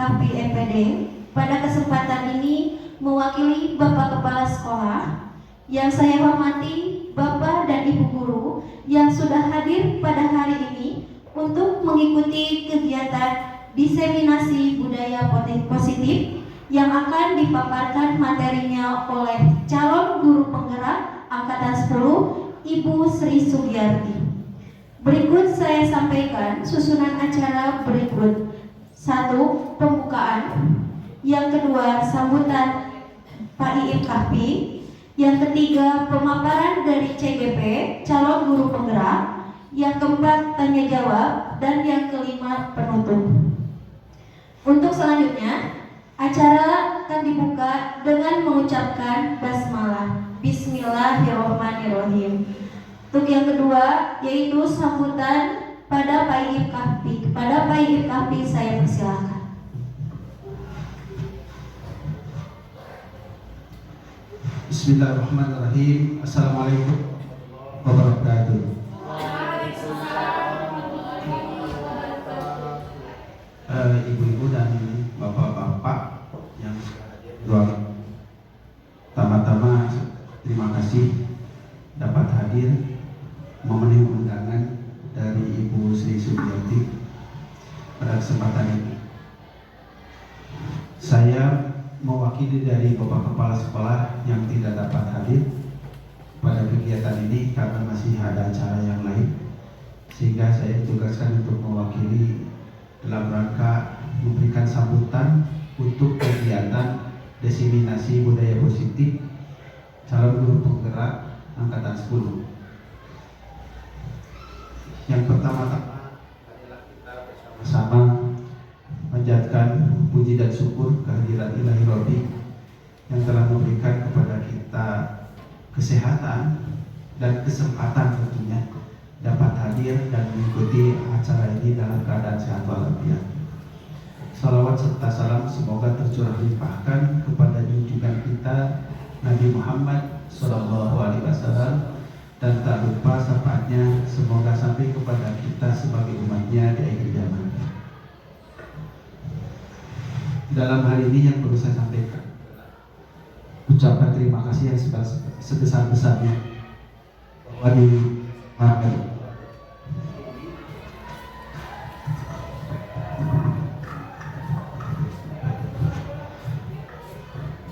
KP MPD pada kesempatan ini mewakili Bapak Kepala Sekolah yang saya hormati, Bapak dan Ibu Guru yang sudah hadir pada hari ini untuk mengikuti kegiatan diseminasi budaya positif yang akan dipaparkan materinya oleh calon guru penggerak Angkatan 10, Ibu Sri Sugiyarti. Berikut saya sampaikan susunan acara berikut. 1. Pembukaan. Yang kedua, sambutan Pak Iip Kahfi. Yang ketiga, pemaparan dari CGP, calon guru penggerak. Yang keempat, tanya jawab. Dan yang kelima, penutup. Untuk selanjutnya, acara akan dibuka dengan mengucapkan basmalah. Bismillahirrahmanirrahim. Untuk yang kedua, yaitu sambutan pada Pak Iip Kahfi. Kepada Pak Iip Kahfi saya persilakan. Bismillahirrahmanirrahim. Assalamualaikum warahmatullahi wabarakatuh. Ibu-ibu dan bapak-bapak yang hadir di ruang, pertama-tama terima kasih dapat hadir memenuhi undangan dari Ibu Sri Sugiyarti pada kesempatan ini. Saya mewakili dari Bapak Kepala Sekolah yang tidak dapat hadir pada kegiatan ini karena masih ada acara yang lain, sehingga saya ditugaskan untuk mewakili dalam rangka memberikan sambutan untuk kegiatan diseminasi budaya positif calon guru penggerak Angkatan 10. Yang pertama-tama adalah kita bersama-sama menjadikan puji dan syukur kehadiran Ilahi Robbi yang telah memberikan kepada kita kesehatan dan kesempatan tentunya dapat hadir dan mengikuti acara ini dalam keadaan sehat walafiat. Salawat serta salam semoga tercurah limpahkan kepada junjungan kita Nabi Muhammad SAW, dan tak lupa syafaatnya semoga sampai kepada kita sebagai umatnya di akhir zaman. Dalam hal ini yang perlu saya sampaikan, ucapkan terima kasih yang sebesar-besarnya bahwa di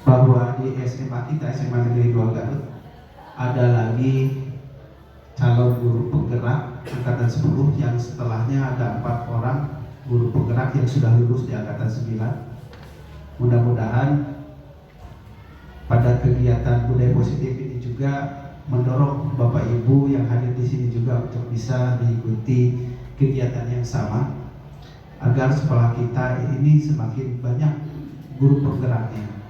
bahwa di SMA kita, SMA Negeri 2 Garut, ada lagi calon guru penggerak Angkatan 10 yang setelahnya ada 4 orang guru penggerak yang sudah lulus di Angkatan 9. Mudah-mudahan pada kegiatan budaya positif ini juga mendorong Bapak Ibu yang hadir di sini juga untuk bisa mengikuti kegiatan yang sama agar sekolah kita ini semakin banyak guru penggeraknya.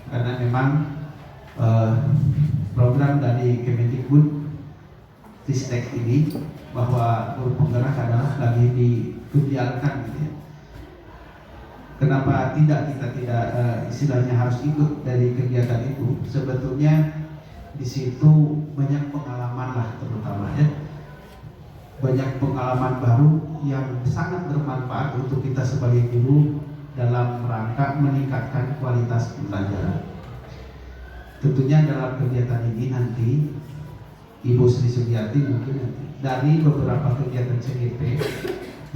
Karena memang program dari Kemendikbud Ristek ini bahwa guru penggerak adalah lagi dibiarkan gitu ya. Kenapa kita tidak istilahnya harus ikut dari kegiatan itu? Sebetulnya di situ banyak pengalaman lah, terutama ya, banyak pengalaman baru yang sangat bermanfaat untuk kita sebagai guru dalam rangka meningkatkan kualitas pembelajaran. Tentunya dalam kegiatan ini nanti Ibu Sri Sugiyarti mungkin nanti dari beberapa kegiatan CGP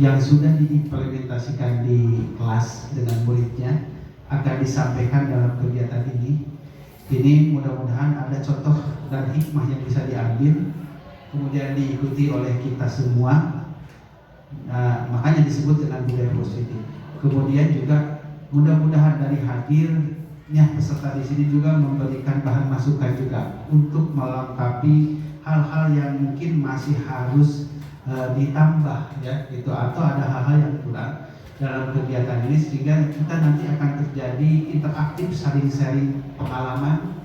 yang sudah diimplementasikan di kelas dengan muridnya akan disampaikan dalam kegiatan ini. Ini mudah-mudahan ada contoh dan hikmah yang bisa diambil kemudian diikuti oleh kita semua. Makanya disebut dengan budaya positif. Kemudian juga mudah-mudahan dari hadirnya peserta di sini juga memberikan bahan masukan juga untuk melengkapi hal-hal yang mungkin masih harus ditambah ya gitu, atau ada hal-hal yang kurang dalam kegiatan ini, sehingga kita nanti akan terjadi interaktif, saling sharing pengalaman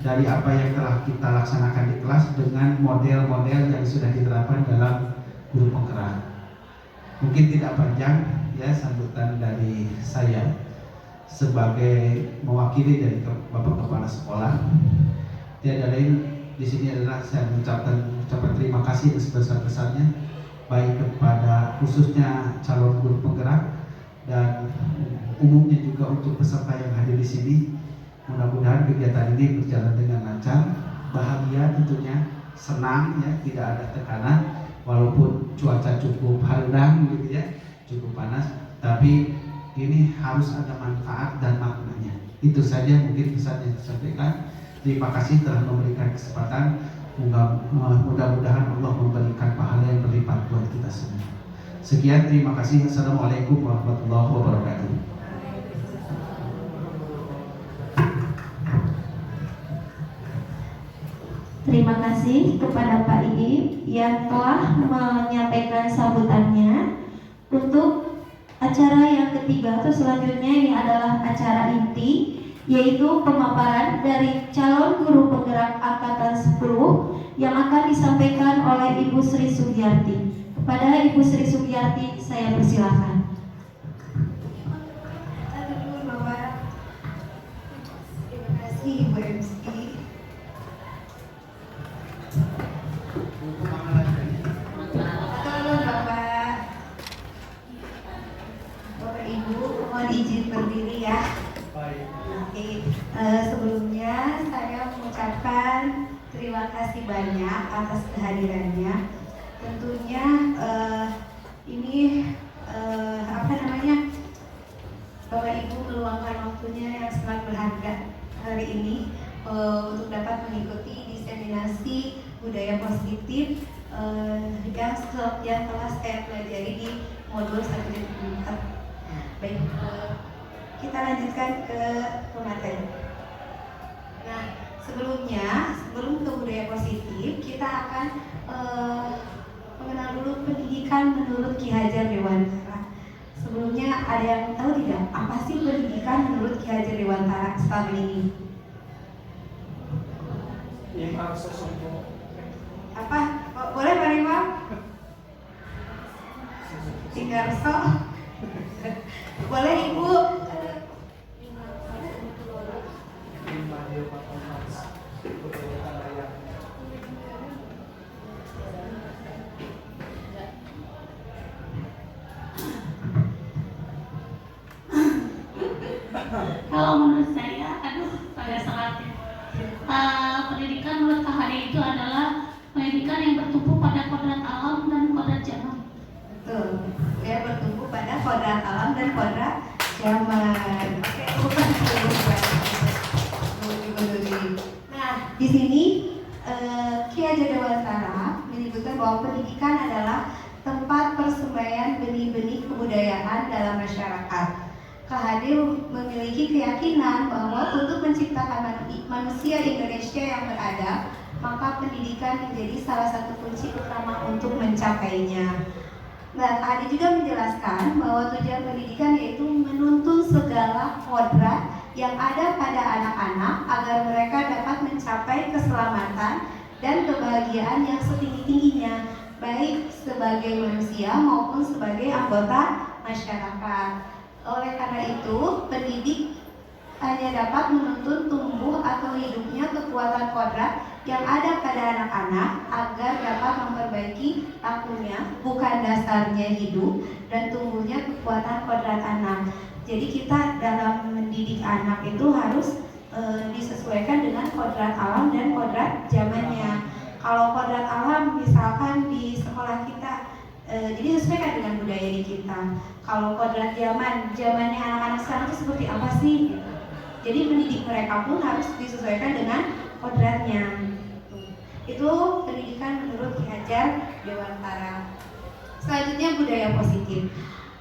dari apa yang telah kita laksanakan di kelas dengan model-model yang sudah diterapkan dalam guru penggerak. Mungkin tidak panjang ya sambutan dari saya sebagai mewakili dari Bapak Kepala Sekolah. Tiada lain di sini adalah saya mengucapkan terima kasih sebesar-besarnya baik kepada khususnya calon guru penggerak dan umumnya juga untuk peserta yang hadir di sini. Mudah-mudahan kegiatan ini berjalan dengan lancar, bahagia tentunya, senang ya, tidak ada tekanan walaupun cuaca cukup hadang gitu ya, cukup panas, tapi ini harus ada manfaat dan maknanya. Itu saja mungkin pesan yang disampaikan. Terima kasih telah memberikan kesempatan. Mudah-mudahan Allah memberikan pahala yang berlipat buat kita semua. Sekian, terima kasih. Assalamualaikum warahmatullahi wabarakatuh. Terima kasih kepada Pak Iib yang telah menyampaikan sambutannya. Untuk acara yang ketiga atau selanjutnya ini adalah acara inti, yaitu pemaparan dari calon guru penggerak angkatan 10 yang akan disampaikan oleh Ibu Sri Sugiyarti. Kepada Ibu Sri Sugiyarti saya persilahkan. Terima kasih Ibu MC. Bapak Ibu, mohon izin berdiri ya. Oke, sebelumnya saya mengucapkan terima kasih banyak atas kehadirannya. Tentunya ini Bapak Ibu meluangkan waktunya yang sangat berharga hari ini untuk dapat mengikuti diseminasi budaya positif yang telah saya pelajari di modul 1.4. Baik, kita lanjutkan ke pemateri. Nah, sebelum ke budaya positif, kita akan mengenal dulu pendidikan menurut Ki Hajar Dewantara. Sebelumnya ada yang tahu tidak apa sih pendidikan menurut Ki Hajar Dewantara selama ini? Apa? Boleh Pak Imam? Tinggarso? Boleh Ibu? Kalau menurut saya, sangat pendidikan menurut Kak Hadi itu adalah pendidikan yang bertumpu pada kodrat alam dan kodrat zaman. Betul, ya, bertumpu pada kodrat alam dan kodrat zaman. Oke, bukan Nah, di sini Ki Hajar Dewantara menyebutkan bahwa pendidikan adalah tempat persembahyan benih-benih kebudayaan dalam masyarakat. Kak Hadi memiliki keyakinan bahwa untuk menciptakan manusia Indonesia yang beradab, maka pendidikan menjadi salah satu kunci utama untuk mencapainya. Nah, Kak Hadi juga menjelaskan bahwa tujuan pendidikan yaitu menuntun segala kodrat yang ada pada anak-anak agar mereka dapat mencapai keselamatan dan kebahagiaan yang setinggi-tingginya, baik sebagai manusia maupun sebagai anggota masyarakat. Oleh karena itu, pendidik hanya dapat menuntun tumbuh atau hidupnya kekuatan kodrat yang ada pada anak-anak agar dapat memperbaiki lakunya, bukan dasarnya hidup dan tumbuhnya kekuatan kodrat anak. Jadi kita dalam mendidik anak itu harus disesuaikan dengan kodrat alam dan kodrat zamannya. Kalau kodrat alam misalkan di sekolah kita jadi sesuaikan dengan budaya di kita. Kalau kodrat zamannya anak-anak sekarang itu seperti apa sih? Jadi mendidik mereka pun harus disesuaikan dengan kodratnya. Itu pendidikan menurut Ki Hajar Dewantara. Selanjutnya budaya positif.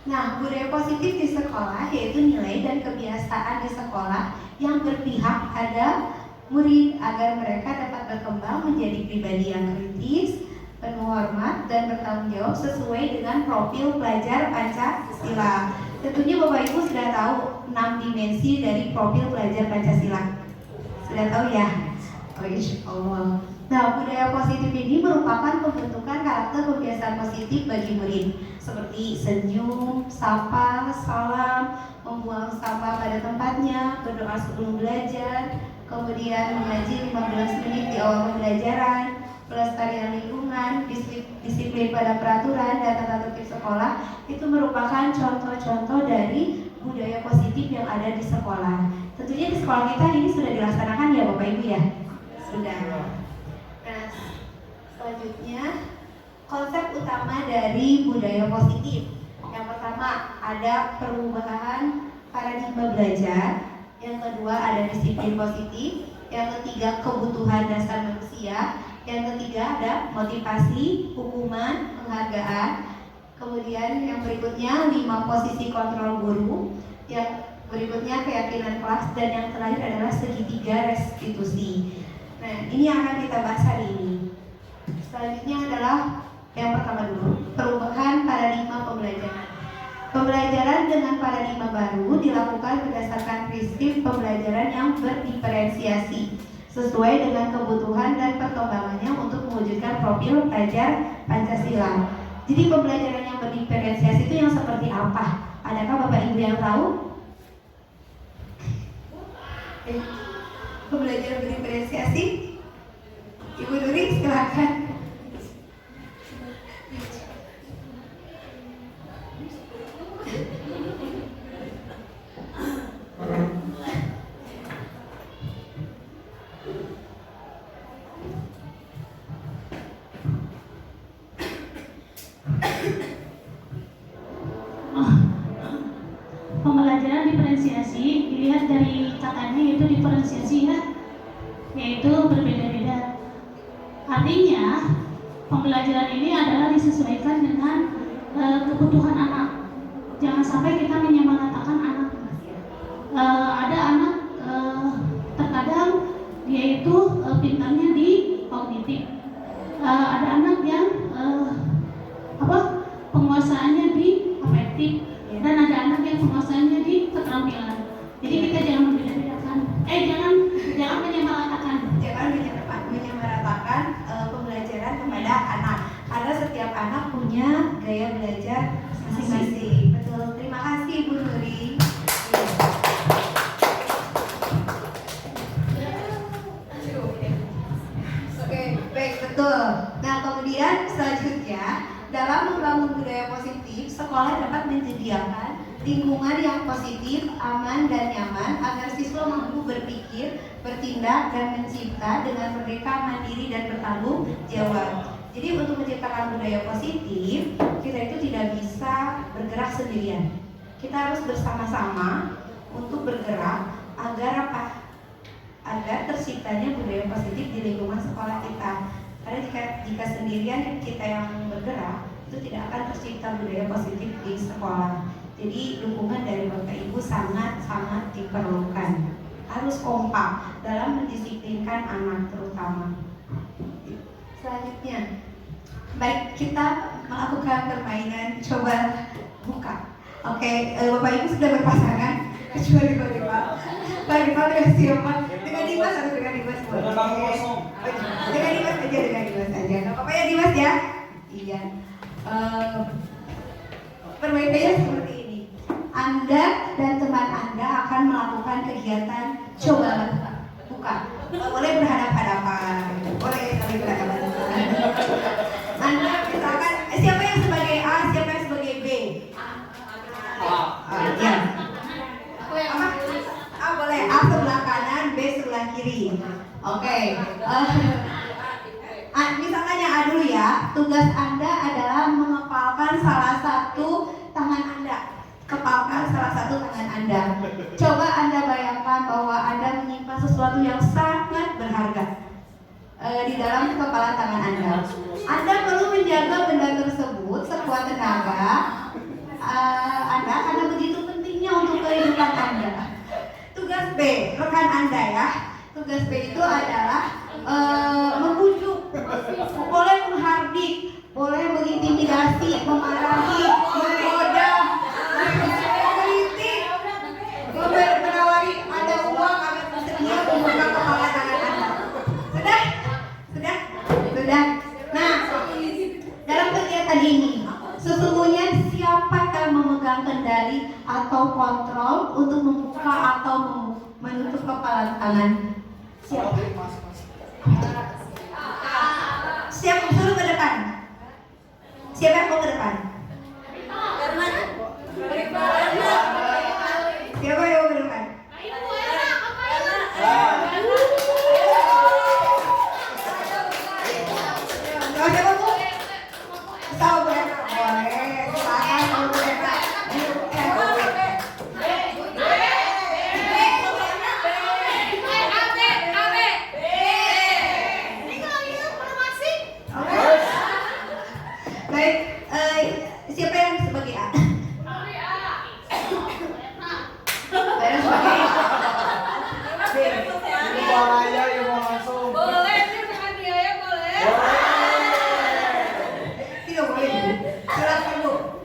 Nah, budaya positif di sekolah yaitu nilai dan kebiasaan di sekolah yang berpihak pada murid agar mereka dapat berkembang menjadi pribadi yang kritis, penuh hormat dan bertanggung jawab sesuai dengan profil pelajar Pancasila. Tentunya Bapak Ibu sudah tahu 6 dimensi dari profil pelajar Pancasila. Sudah tahu ya? Oh, insya Allah. Nah, budaya positif ini merupakan pembentukan karakter kebiasaan positif bagi murid, seperti senyum, sapa, salam, membuang sampah pada tempatnya, berdoa sebelum belajar, kemudian mengaji 15 menit di awal pembelajaran, pelestarian lingkungan, disiplin pada peraturan, dan tata tertib sekolah itu merupakan contoh-contoh dari budaya positif yang ada di sekolah. Tentunya di sekolah kita ini sudah dilaksanakan ya Bapak Ibu ya? Sudah. Nah, selanjutnya konsep utama dari budaya positif. Yang pertama ada perubahan paradigma belajar, yang kedua ada disiplin positif, yang ketiga kebutuhan dasar manusia, yang ketiga ada motivasi, hukuman, penghargaan, kemudian yang berikutnya 5 posisi kontrol guru, yang berikutnya keyakinan kelas, dan yang terakhir adalah segitiga restitusi. Nah, ini yang akan kita bahas hari ini. Selanjutnya adalah yang pertama dulu, perubahan paradigma pembelajaran. Pembelajaran dengan paradigma baru dilakukan berdasarkan prinsip pembelajaran yang berdiferensiasi sesuai dengan kebutuhan dan perkembangannya untuk mewujudkan profil pelajar Pancasila. Jadi pembelajaran yang berdiferensiasi itu yang seperti apa? Adakah Bapak Ibu yang tahu? Pembelajaran berdiferensiasi? Ibu Nuri silakan. Pembelajaran diferensiasi dilihat dari katanya yaitu diferensiasi ya, yaitu berbeda-beda. Artinya pembelajaran ini adalah disesuaikan dengan kebutuhan anak. Jangan sampai kita menyamaratakan anak. Ada anak terkadang dia itu pintarnya di kognitif. Ada anak yang penguasaannya di afektif, dan ada anak yang penguasaannya di keterampilan. Jadi kita jangan membeda-bedakan. Jangan menyamaratakan. Jangan menyamaratakan pembelajaran kepada anak. Karena setiap anak punya gaya belajar masing-masing. Betul. Terima kasih Bu Nuri. Oke, baik, betul. Nah, kemudian selanjutnya dalam membangun budaya positif, sekolah dapat menyediakan lingkungan yang positif, aman, dan nyaman agar siswa mampu berpikir, bertindak, dan mencipta dengan merdeka, mandiri, dan bertanggung jawab. Jadi untuk menciptakan budaya positif, kita itu tidak bisa bergerak sendirian. Kita harus bersama-sama untuk bergerak agar apa? Agar terciptanya budaya positif di lingkungan sekolah kita. Karena jika sendirian kita yang bergerak, itu tidak akan tercipta budaya positif di sekolah. Jadi dukungan dari Bapak Ibu sangat-sangat diperlukan. Harus kompak dalam mendisiplinkan anak terutama. Selanjutnya, baik, kita melakukan permainan coba buka. Oke, Bapak Ibu sudah berpasangan, kecuali Pak Dimas. Pak Dimas dengan siapa? Dengan Dimas atau dengan Dimas? Dengan Dimas aja. Nggak apa-apa ya Dimas ya? Iya. Permainannya seperti ini. Anda dan teman Anda akan melakukan kegiatan coba buka. Boleh berhadapan-hadapan, boleh saling berhadapan-hadapan. Anda misalkan siapa yang sebagai A, siapa yang sebagai B? Ya. Apa? A boleh, A sebelah kanan, B sebelah kiri. Oke. Misalnya A dulu ya. Tugas Anda adalah mengepalkan salah satu tangan Anda. Kepalkan salah satu tangan Anda. Coba Anda bayangkan bahwa Anda menyimpan sesuatu yang sangat berharga di dalam kepalan tangan Anda. Anda perlu menjaga benda tersebut sekuat tenaga Anda karena begitu pentingnya untuk kehidupan Anda. Tugas B, rekan Anda ya. Tugas B itu adalah membujuk, boleh menghardik, boleh mengintimidasi, memarahi, menggoda, mengkritik, menawari ada uang agar bersedia membuka kepala tangan Anda. Sudah. Nah, dalam kegiatan ini sesungguhnya siapa yang memegang kendali atau kontrol untuk membuka atau menutup kepala tangan? Siapa? Siapa suruh ke depan? Siapa yang mau ke depan? Siapa yang mau ke depan? Siapa Bu? Tahu Bu Ena? Boleh, silakan kalau Bu Ena. Baik, siapa yang sebagai A? Saya sebagai B. Yang mau langsung. Tidak boleh Bu. Silakan Bu.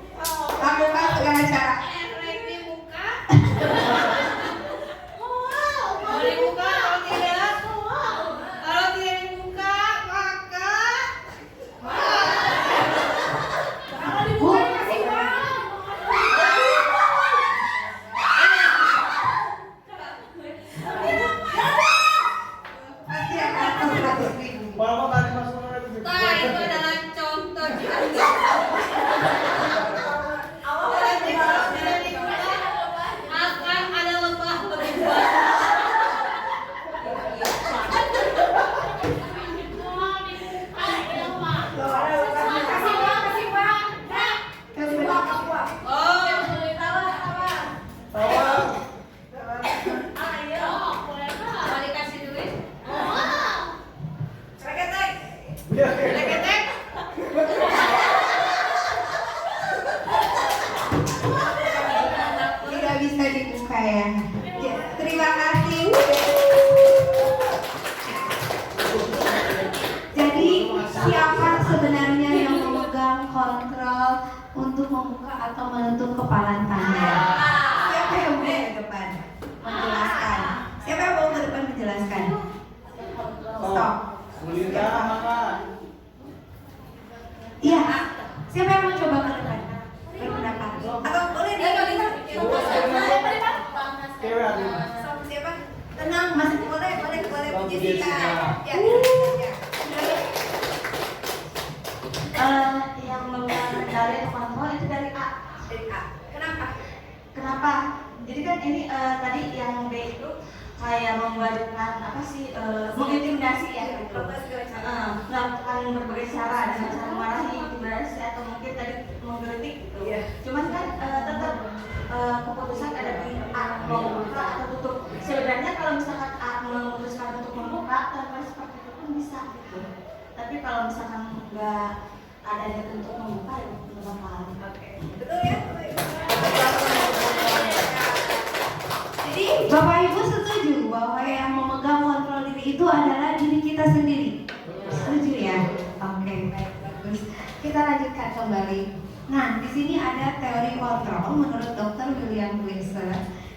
Lakukan segala cara. Bu. Pasti akan 100.000. Mama tadi masuk itu. Itu adalah contoh akan ada lebah lebih mau dikasih duit leketek Tidak bisa dibuka ya. Terima kasih. Jadi siapa sebenarnya yang memegang kontrol untuk membuka atau menutup kepalan Tanda? Siapa yang mau ke depan menjelaskan? Siapa yang mau ke depan menjelaskan? Stop. Gulirkan Mama. Iya. Siapa yang mau coba ke depan berpendapat? Atau boleh siapa? Tenang, masih boleh Bu Jessica. Ya, ya. Yang memegang kendali atau kontrol itu dari A. Dari A. Kenapa? Kenapa? Jadi kan ini tadi yang B itu kayak membuatkan apa sih mengintimidasi ya gitu. Melakukan berbagai cara dengan cara memarahi, intimidasi atau mungkin tadi mengkritik gitu. Iya. Cuman kan tetap keputusan ada di A mau membuka atau tutup. Sebenarnya kalau misalkan A memutuskan untuk membuka tanpa seperti itu pun bisa gitu. Tapi kalau misalkan nggak ada niat untuk membuka ya nggak apa-apa. Betul ya? Jadi Bapak Ibu setuju bahwa yang memegang kontrol diri itu adalah diri kita sendiri? Setuju ya? Oke, baik, bagus. Kita lanjutkan kembali. Nah, di sini ada teori kontrol menurut Dr. William Glasser.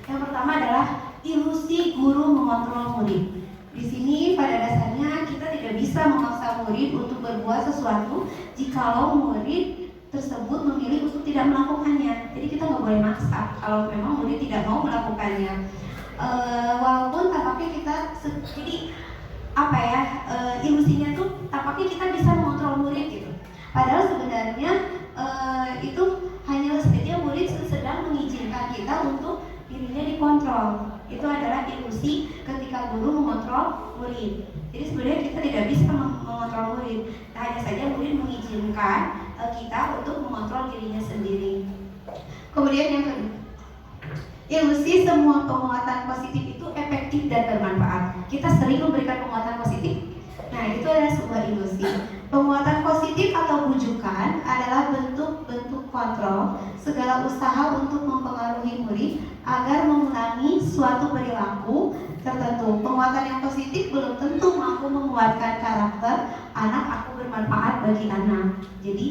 Yang pertama adalah ilusi guru mengontrol murid. Di sini pada dasarnya kita tidak bisa memaksa murid untuk berbuat sesuatu jikalau murid tersebut memilih untuk tidak melakukannya. Jadi kita nggak boleh maksa kalau memang murid tidak mau melakukannya. Walaupun tampaknya kita jadi apa ya, ilusinya tuh tampaknya kita bisa mengontrol murid gitu. Padahal sebenarnya itu hanya saja murid sedang mengizinkan kita untuk dirinya dikontrol. Itu adalah ilusi ketika guru mengontrol murid. Jadi sebenarnya kita tidak bisa mengontrol murid. Hanya saja murid mengizinkan kita untuk mengontrol dirinya sendiri. Kemudian yang kedua, ilusi semua penguatan positif itu efektif dan bermanfaat. Kita sering memberikan penguatan positif. Nah, itu adalah sebuah ilusi. Penguatan positif atau bujukan adalah bentuk-bentuk kontrol segala usaha untuk mempengaruhi murid agar mengulangi suatu perilaku tertentu. Penguatan yang positif belum tentu mampu menguatkan karakter anak aku bermanfaat bagi anak. Jadi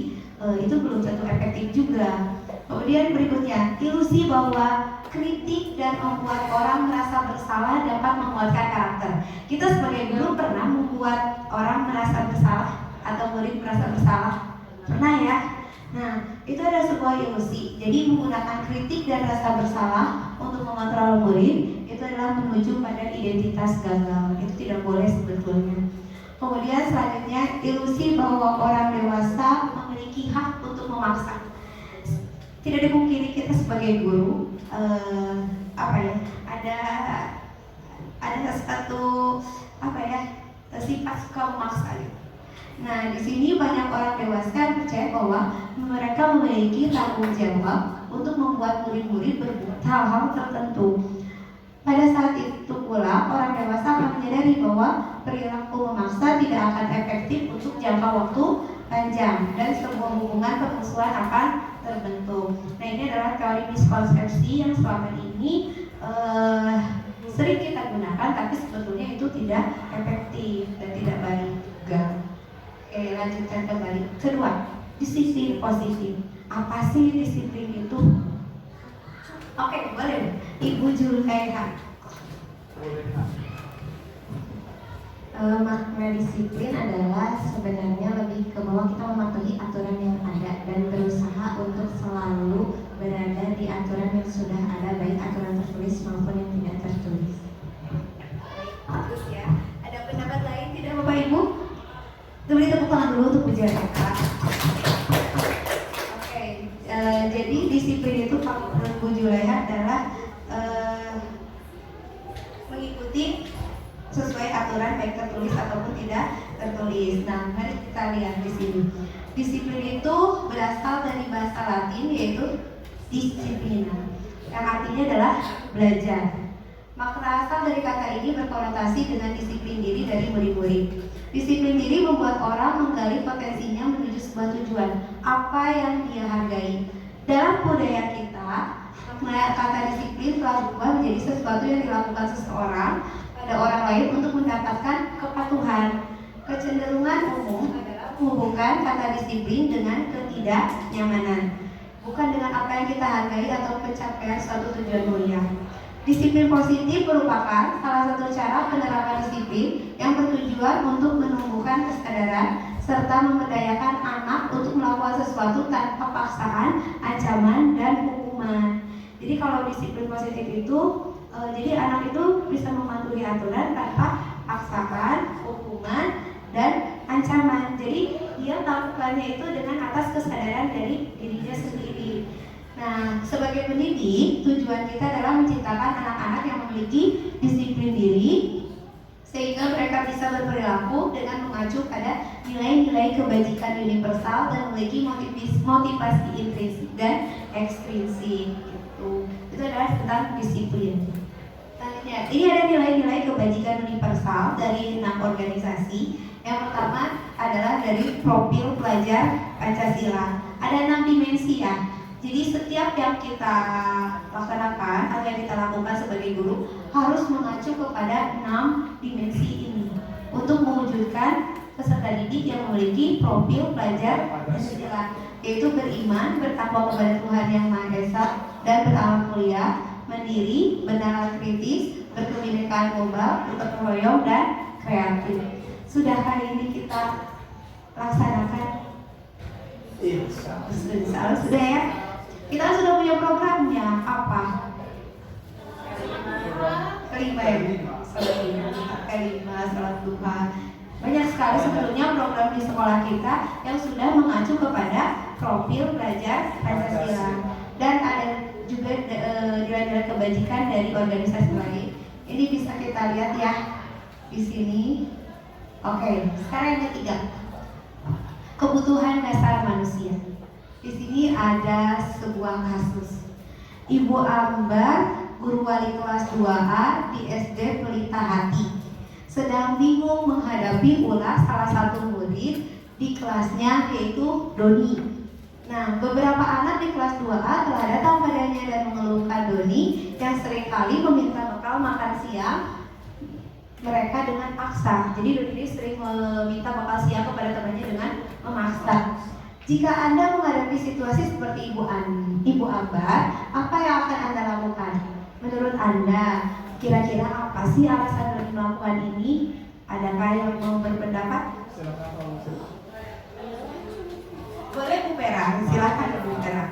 itu belum tentu efektif juga. Kemudian berikutnya, ilusi bahwa kritik dan membuat orang merasa bersalah dapat menguatkan karakter. Kita sebagai guru pernah membuat orang merasa bersalah atau murid merasa bersalah? Pernah ya? Nah, itu adalah sebuah ilusi. Jadi menggunakan kritik dan rasa bersalah untuk mengontrol murid itu adalah menuju pada identitas gagal. Itu tidak boleh sebetulnya. Kemudian selanjutnya ilusi bahwa orang dewasa memiliki hak untuk memaksa. Tidak dipungkiri kita sebagai guru ada satu sifat suka memaksa. Nah, di sini banyak orang dewasa yang percaya bahwa mereka memiliki tanggung jawab untuk membuat murid-murid berbuat hal-hal tertentu. Pada saat itu pula, orang dewasa akan menyadari bahwa perilaku memaksa tidak akan efektif untuk jangka waktu panjang dan sebuah hubungan permusuhan akan terbentuk. Nah, ini adalah teori miskonsepsi yang selama ini sering kita gunakan, tapi sebetulnya itu tidak efektif dan tidak baik juga. Oke, lanjutkan kembali. Kedua, disiplin positif. Apa sih disiplin itu? Oke, boleh. Ibu Julkaiha. Makna disiplin adalah sebenarnya lebih ke bahwa kita mematuhi aturan yang ada dan berusaha untuk selalu berada di aturan yang sudah ada, baik aturan tertulis maupun yang tidak tertulis. Bagus ya. Ada pendapat lain tidak Bapak Ibu? Beri tepuk tangan dulu untuk Bu Julkaiha. Oke, jadi disiplin itu kalau menurut Bu Julkaiha adalah mengikuti sesuai aturan baik tertulis ataupun tidak tertulis. Nah, mari kita lihat di sini. Disiplin itu berasal dari bahasa Latin yaitu disciplina, yang artinya adalah belajar. Makna asal dari kata ini berkonotasi dengan disiplin diri dari murid-murid. Disiplin diri membuat orang menggali potensinya menuju sebuah tujuan, apa yang dia hargai. Dalam budaya kita, makna kata disiplin telah berubah menjadi sesuatu yang dilakukan seseorang pada orang lain untuk mendapatkan kepatuhan. Kecenderungan umum adalah menghubungkan kata disiplin dengan ketidaknyamanan, bukan dengan apa yang kita hargai atau pencapaian suatu tujuan mulia. Disiplin positif merupakan salah satu cara penerapan disiplin yang bertujuan untuk menumbuhkan kesadaran serta memberdayakan anak untuk melakukan sesuatu tanpa paksaan, ancaman, dan hukuman. Jadi kalau disiplin positif itu, jadi anak itu bisa mematuhi aturan tanpa paksaan, hukuman, dan ancaman. Jadi dia melakukannya itu dengan atas kesadaran dari dirinya sendiri. Nah, sebagai pendidik, tujuan kita adalah menciptakan anak-anak yang memiliki disiplin diri sehingga mereka bisa berperilaku dengan mengacu pada nilai-nilai kebajikan universal dan memiliki motivasi intrinsik dan ekstrinsik. Itu adalah tentang disiplin. Selanjutnya, ini ada nilai-nilai kebajikan universal dari 6 organisasi. Yang pertama adalah dari profil pelajar Pancasila. Ada 6 dimensi ya. Jadi setiap yang kita laksanakan atau yang kita lakukan sebagai guru harus mengacu kepada 6 dimensi ini untuk mewujudkan peserta didik yang memiliki profil pelajar Pancasila, yaitu beriman, bertakwa kepada Tuhan Yang Maha Esa dan beramal mulia, mandiri, bernalar kritis, berkebinekaan global, bergotong royong, dan kreatif. Sudahkah ini kita laksanakan? Sudah ya? Kita sudah punya programnya apa? Kelima ya? Kelima, salat duha. Banyak sekali sebetulnya program di sekolah kita yang sudah mengacu kepada profil pelajar Pancasila. Dan ada juga nilai-nilai kebajikan dari organisasi lain. Ini bisa kita lihat ya di sini. Oke, sekarang yang ketiga, kebutuhan dasar manusia. Di sini ada sebuah kasus. Ibu Ambar, guru wali kelas 2A di SD Pelita Hati, sedang bingung menghadapi ulah salah satu murid di kelasnya yaitu Doni. Nah, beberapa anak di kelas 2A telah datang padanya dan mengeluhkan Doni yang seringkali meminta bekal makan siang mereka dengan paksa. Jadi Doni sering meminta bekal siang kepada temannya dengan memaksa. Jika Anda menghadapi situasi seperti Ibu Ambar, apa yang akan Anda lakukan? Menurut Anda, kira-kira apa sih alasan Doni melakukan ini? Adakah yang mau berpendapat? Boleh Bu Pera, silakan Bu Pera.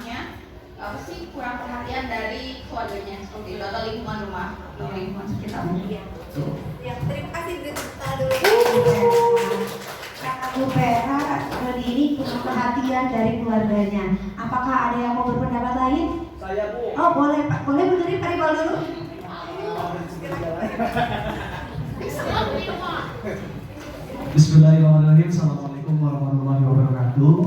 rumahnya apa sih kurang perhatian dari keluarganya seperti itu atau lingkungan rumah atau lingkungan sekitarnya. Ya, terima kasih Duta dulu. Kata Bu Vera, Doni ini kurang perhatian dari keluarganya. Apakah ada yang mau berpendapat lain? Saya Bu. Oh boleh Pak, boleh Bu Doni Pak Iqbal dulu. Bismillahirrahmanirrahim. Assalamualaikum warahmatullahi wabarakatuh.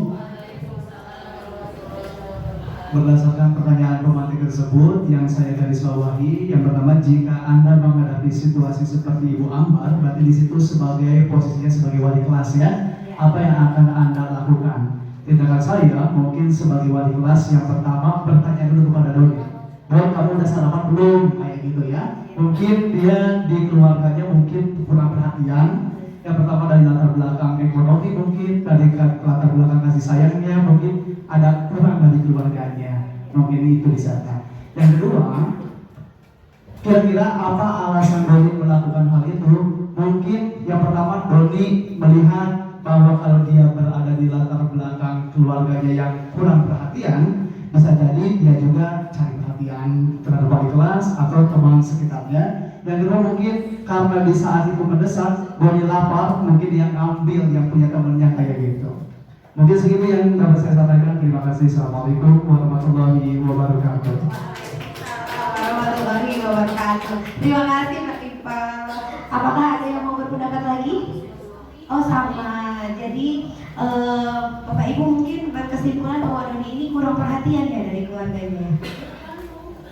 Berdasarkan pertanyaan pemantik tersebut yang saya garis bawahi, yang pertama, jika Anda menghadapi situasi seperti Ibu Ambar, berarti di situ sebagai posisinya sebagai wali kelas ya, apa yang akan Anda lakukan? Tindakan saya mungkin sebagai wali kelas yang pertama bertanya dulu kepada Doni, Don, kamu udah sarapan belum? Kayak gitu ya. Mungkin dia di keluarganya mungkin kurang perhatian. Yang pertama dari latar belakang ekonomi, mungkin dari latar belakang kasih sayangnya, mungkin ada kurang dari keluarganya. Mungkin itu di sana. Yang kedua, kira-kira apa alasan Doni melakukan hal itu? Mungkin yang pertama, Doni melihat bahwa kalau dia berada di latar belakang keluarganya yang kurang perhatian, bisa jadi dia juga cari perhatian terhadap wali kelas atau teman sekitarnya. Yang kedua, mungkin karena di saat itu mendesak, Doni lapar, mungkin dia ngambil yang punya temennya kayak gitu. Mungkin segitu yang dapat saya sampaikan. Terima kasih. Assalamualaikum warahmatullahi wabarakatuh. Warahmatullahi wabarakatuh. Terima kasih Pak Iqbal. Apakah ada yang mau berpendapat lagi? Oh sama. Jadi Bapak Ibu mungkin berkesimpulan bahwa Doni ini kurang perhatian ya dari keluarganya.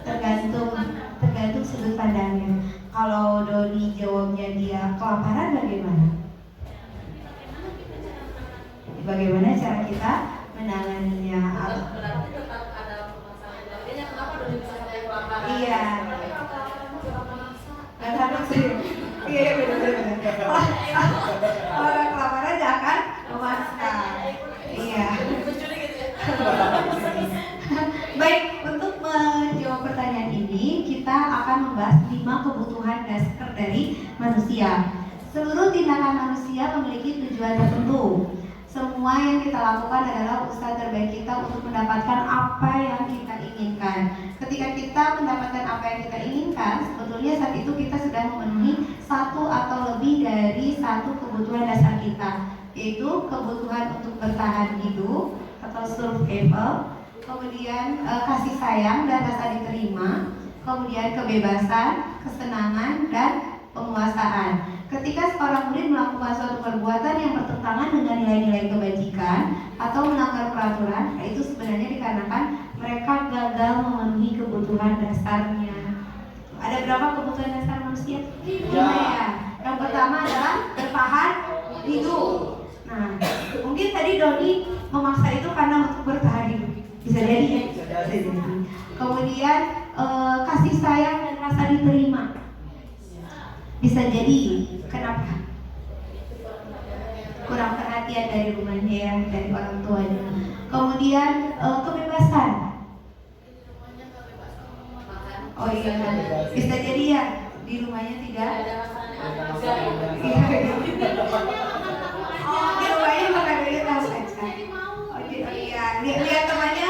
Tergantung sudut pandangnya. Kalau Doni jawabnya dia kelaparan, bagaimana? Bagaimana cara kita menanganinya? Berarti tetap ada masalah keluarganya. Kenapa Doni bisa sampai kelaparan? Iya. Gak takut sih. Iya benar-benar. Orang kelaparan gak akan memasak. Iya. Mencuri gitu ya. Baik, untuk menjawab pertanyaan ini kita akan membahas 5 kebutuhan dasar dari manusia. Seluruh tindakan manusia memiliki tujuan tertentu. Semua yang kita lakukan adalah usaha terbaik kita untuk mendapatkan apa yang kita inginkan. Ketika kita mendapatkan apa yang kita inginkan, sebetulnya saat itu kita sudah memenuhi satu atau lebih dari satu kebutuhan dasar kita, yaitu kebutuhan untuk bertahan hidup atau survival, kemudian kasih sayang dan rasa diterima, kemudian kebebasan, kesenangan, dan penguasaan. Ketika seorang murid melakukan suatu perbuatan yang bertentangan dengan nilai-nilai kebajikan atau melanggar peraturan, itu sebenarnya dikarenakan mereka gagal memenuhi kebutuhan dasarnya. Ada berapa kebutuhan dasar manusia? 5 ya. Yang pertama adalah bertahan hidup. Nah, mungkin tadi Doni memaksa itu karena untuk bertahan hidup. Bisa jadi ya. Kemudian kasih sayang dan rasa diterima. Bisa jadi, kenapa? Kurang perhatian dari rumahnya ya, dari orang tuanya. Kemudian kebebasan. Oh iya, bisa jadi ya di rumahnya tidak ada. Oh, di rumahnya makan dulu tahu aja. Oh iya, lihat temannya,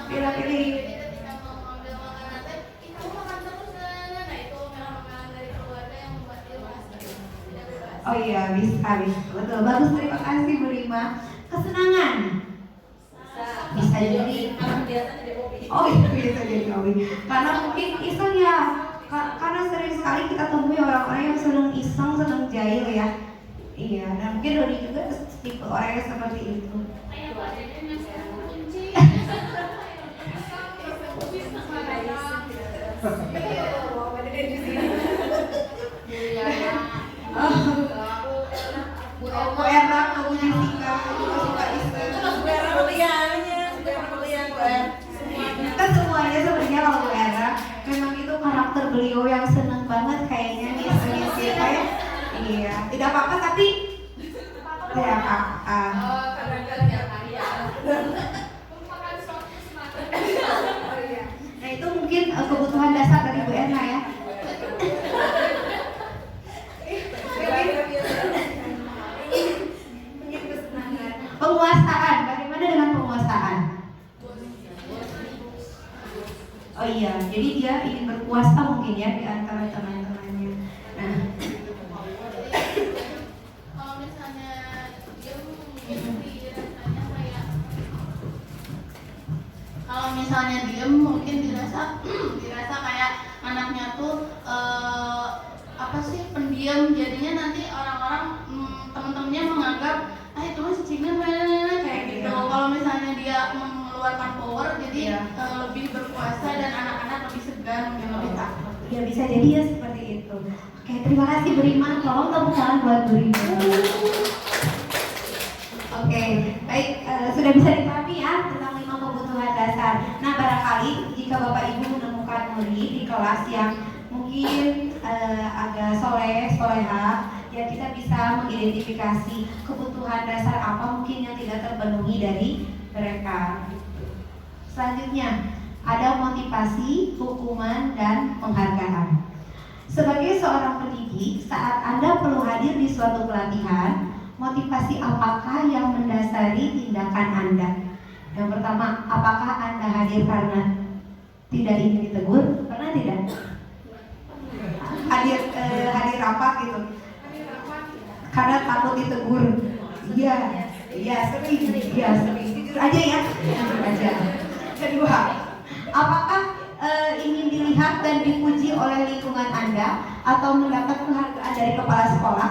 pilih-pilih. Oh iya, bisa. Betul, bagus, terima kasih Bu Rima. Kesenangan bisa jadi. Oh iya, bisa jadi hobi. Karena mungkin iseng ya. Karena sering sekali kita temui orang-orang yang senang iseng, senang jahil ya. Iya, dan mungkin Doni juga tipe orang yang seperti itu. Bu Erna, Bu Jessica, suka iseng. Kita semuanya sebenarnya kalau Bu Erna, memang itu karakter beliau yang seneng banget kayaknya nih iseng-iseng kayak. Iya, tidak apa-apa tapi tidak apa-apa. Nah itu mungkin kebutuhan dasar dari Bu Erna ya. Penguasaan, bagaimana dengan penguasaan? dewasa mungkin ya di antara teman-temannya. Nah, Kalau misalnya diem mungkin dirasanya kayak kalau misalnya diem mungkin dirasa kayak anaknya tuh apa sih pendiam, jadinya nanti orang-orang teman-temannya menganggap itu masih Cina kayak gitu. Kalau misalnya dia mengeluarkan power jadi lebih berkuasa dan anak-anak lebih segan, mungkin lebih takut. ya bisa jadi ya seperti itu. Oke, terima kasih Beriman. Tolong tepuk tangan buat Beriman. Oke, baik, sudah bisa dipahami ya tentang 5 kebutuhan dasar. Nah, barangkali jika Bapak Ibu menemukan murid di kelas yang mungkin agak soleha, ya kita bisa mengidentifikasi kebutuhan dasar apa mungkin yang tidak terpenuhi dari mereka. Selanjutnya, ada motivasi, hukuman, dan penghargaan. Sebagai seorang pendidik, saat Anda perlu hadir di suatu pelatihan, motivasi apakah yang mendasari tindakan Anda? Yang pertama, apakah Anda hadir karena tidak ingin ditegur? Pernah tidak? Hadir rapat gitu? Karena takut ditegur? Iya sering. Jujur aja ya, jujur aja. Kedua, apakah ingin dilihat dan dipuji oleh lingkungan Anda atau mendapat penghargaan dari kepala sekolah?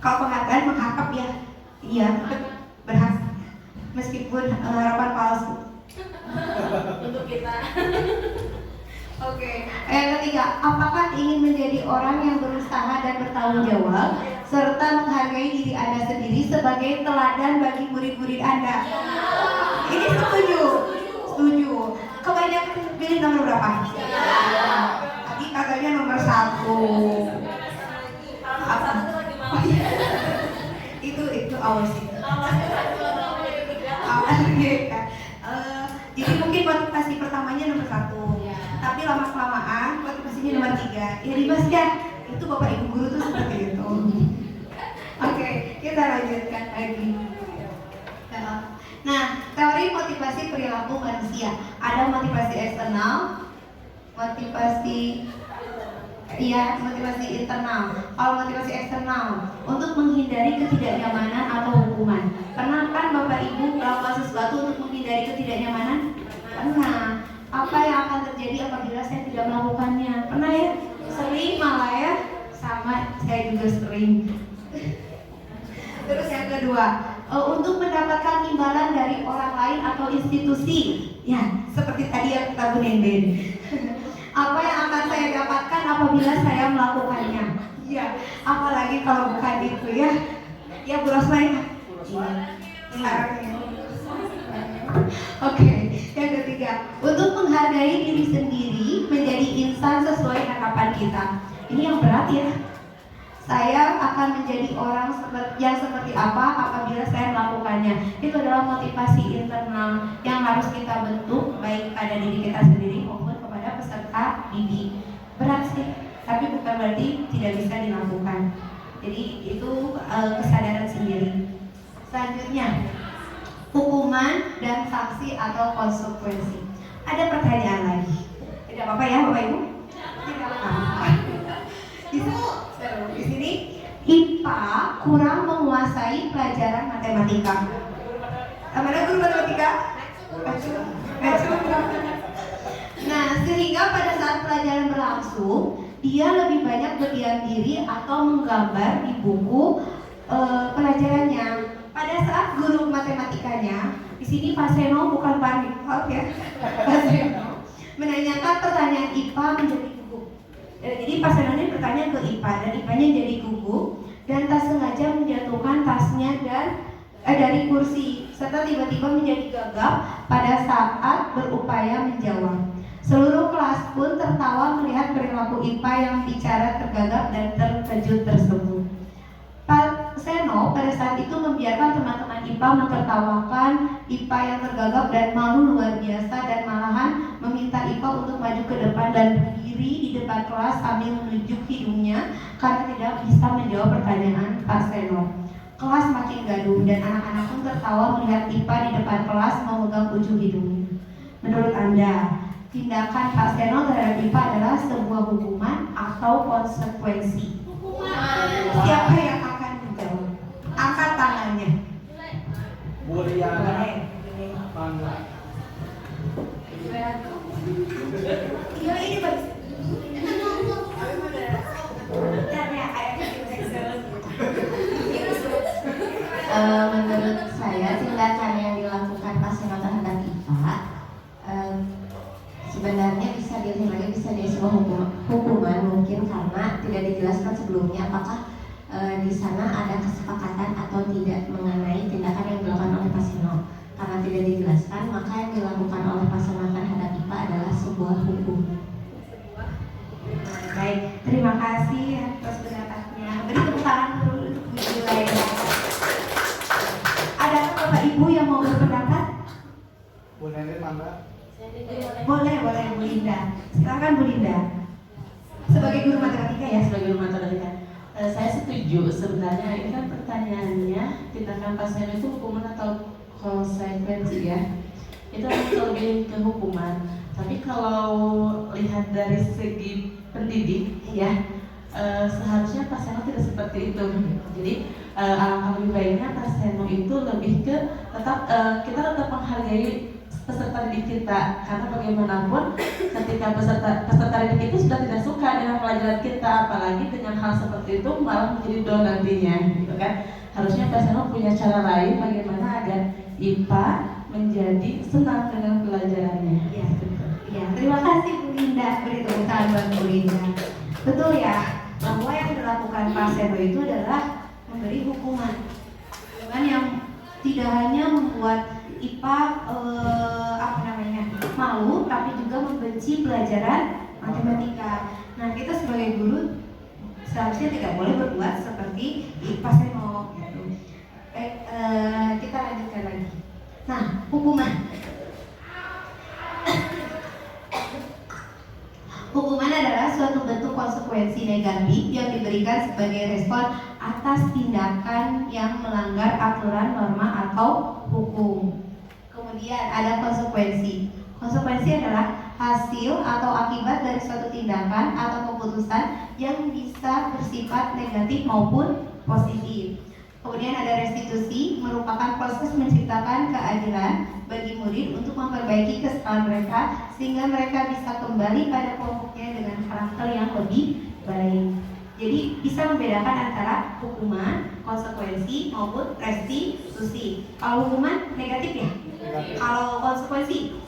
Kalau penghargaan mengharap ya, iya berhak meskipun harapan palsu. Untuk kita. Oke. Ketiga, apakah ingin menjadi orang yang berusaha dan bertanggung jawab serta menghargai diri Anda sendiri sebagai teladan bagi murid-murid Anda? Ini setuju. Kebanyakan pilih nomor berapa? Tadi katanya nomor 1. Apa? Oh, iya. Itu awas itu. Jadi mungkin motivasi pertamanya nomor 1, tapi lama-kelamaan motivasinya nomor 3. Ya dibahas ya, itu Bapak Ibu guru tuh seperti itu. Oke, kita lanjutkan lagi. Nah, teori motivasi perilaku manusia. Ada motivasi eksternal, motivasi internal. Kalau motivasi eksternal untuk menghindari ketidaknyamanan atau hukuman. Pernah kan Bapak Ibu melakukan sesuatu untuk menghindari ketidaknyamanan? Pernah. Apa yang akan terjadi apabila saya tidak melakukannya? Pernah ya? Sering malah ya? Sama, saya juga sering. Terus yang kedua, untuk mendapatkan imbalan dari orang lain atau institusi. Ya, seperti tadi yang kita gunain. Apa yang akan saya dapatkan apabila saya melakukannya? Ya, apalagi kalau bukan itu ya. Ya, Bu Rosma ya. Oke, yang ketiga, untuk menghargai diri sendiri menjadi insan sesuai harapan kita. Ini yang berat ya. Saya akan menjadi orang yang seperti apa apabila saya melakukannya. Itu adalah motivasi internal yang harus kita bentuk baik pada diri kita sendiri maupun kepada peserta didik. Berat sih, tapi bukan berarti tidak bisa dilakukan. Jadi itu kesadaran sendiri. Selanjutnya, hukuman dan sanksi atau konsekuensi. Ada pertanyaan lagi. Tidak apa-apa ya Bapak Ibu? Tidak apa-apa. Di sini IPA kurang menguasai pelajaran matematika. Mana guru matematika? Nah, sehingga pada saat pelajaran berlangsung, dia lebih banyak berdiam diri atau menggambar di buku pelajarannya. Pada saat guru matematikanya, di sini Pak Seno bukan Pak Rifat ya, Pak Seno menanyakan pertanyaan IPA menjadi gugup. Jadi Pak Seno ini bertanya ke IPA dan IPA-nya jadi gugup dan tak sengaja menjatuhkan tasnya dan dari kursi serta tiba-tiba menjadi gagap pada saat berupaya menjawab. Seluruh kelas pun tertawa melihat perilaku IPA yang bicara tergagap dan terkejut tersebut. Pak Seno pada saat itu membiarkan teman-teman IPA mentertawakan IPA yang tergagap dan malu luar biasa dan malahan meminta IPA untuk maju ke depan dan berdiri di depan kelas sambil menunjuk hidungnya karena tidak bisa menjawab pertanyaan Pak Seno. Kelas makin gaduh dan anak-anak pun tertawa melihat IPA di depan kelas memegang ujung hidungnya. Anda, tindakan Pak Seno terhadap IPA adalah sebuah hukuman atau konsekuensi? Siapa yang akan menjawab? Angkat tangannya. Mulyana Mangga. Iya, ini bagus. Menurut saya tindakan yang dilakukan Pak Seno terhadap IPA sebenarnya bisa dinilai sebuah hukuman mungkin karena tidak dijelaskan sebelumnya apakah di sana ada kesepakatan atau tidak mengenai tindakan yang dilakukan oleh Pak Seno. Karena tidak dijelaskan, maka yang dilakukan oleh Pak Seno terhadap IPA adalah sebuah hukum. Baik, terima kasih atas pendapatnya. Beri tepuk tangan dulu untuk Bu Juliana. Ada Bapak Ibu yang mau berpendapat? Bu Nenek Mangga. Boleh Bu Linda. Silakan Bu Linda. Sebagai guru matematika ya. Sebagai guru matematika, saya setuju. Sebenarnya ini kan pertanyaannya tindakan Pak Seno itu hukuman atau konsekuensi ya? Itu lebih ke hukuman. Tapi kalau lihat dari segi pendidik ya, seharusnya Pak Seno tidak seperti itu. Jadi alangkah lebih baiknya Pak Seno itu lebih ke kita tetap menghargai peserta didik kita, karena bagaimanapun ketika peserta didik itu sudah tidak suka dengan pelajaran kita, apalagi dengan hal seperti itu malah menjadi do nantinya, gitu kan? Harusnya Pak Seno punya cara lain bagaimana agar IPA menjadi senang dengan pelajarannya. Iya, ya, terima kasih Bu Linda. Beri tepuk tangan buat Bu Linda. Betul ya, bahwa yang dilakukan Pak Seno itu adalah memberi hukuman yang tidak hanya membuat IPA malu, tapi juga membenci pelajaran matematika. Nah, kita sebagai guru seharusnya tidak boleh berbuat seperti Pak Seno. Gitu. Baik, kita lanjutkan lagi. Nah, hukuman. Hukuman adalah suatu bentuk konsekuensi negatif yang diberikan sebagai respon atas tindakan yang melanggar aturan, norma, atau hukum. Kemudian ada konsekuensi. Konsekuensi adalah hasil atau akibat dari suatu tindakan atau keputusan yang bisa bersifat negatif maupun positif. Kemudian ada restitusi, merupakan proses menciptakan keadilan bagi murid untuk memperbaiki kesalahan mereka sehingga mereka bisa kembali pada kelompoknya dengan karakter yang lebih baik. Jadi bisa membedakan antara hukuman, konsekuensi maupun restitusi. Kalau hukuman negatif ya? Kalau konsekuensi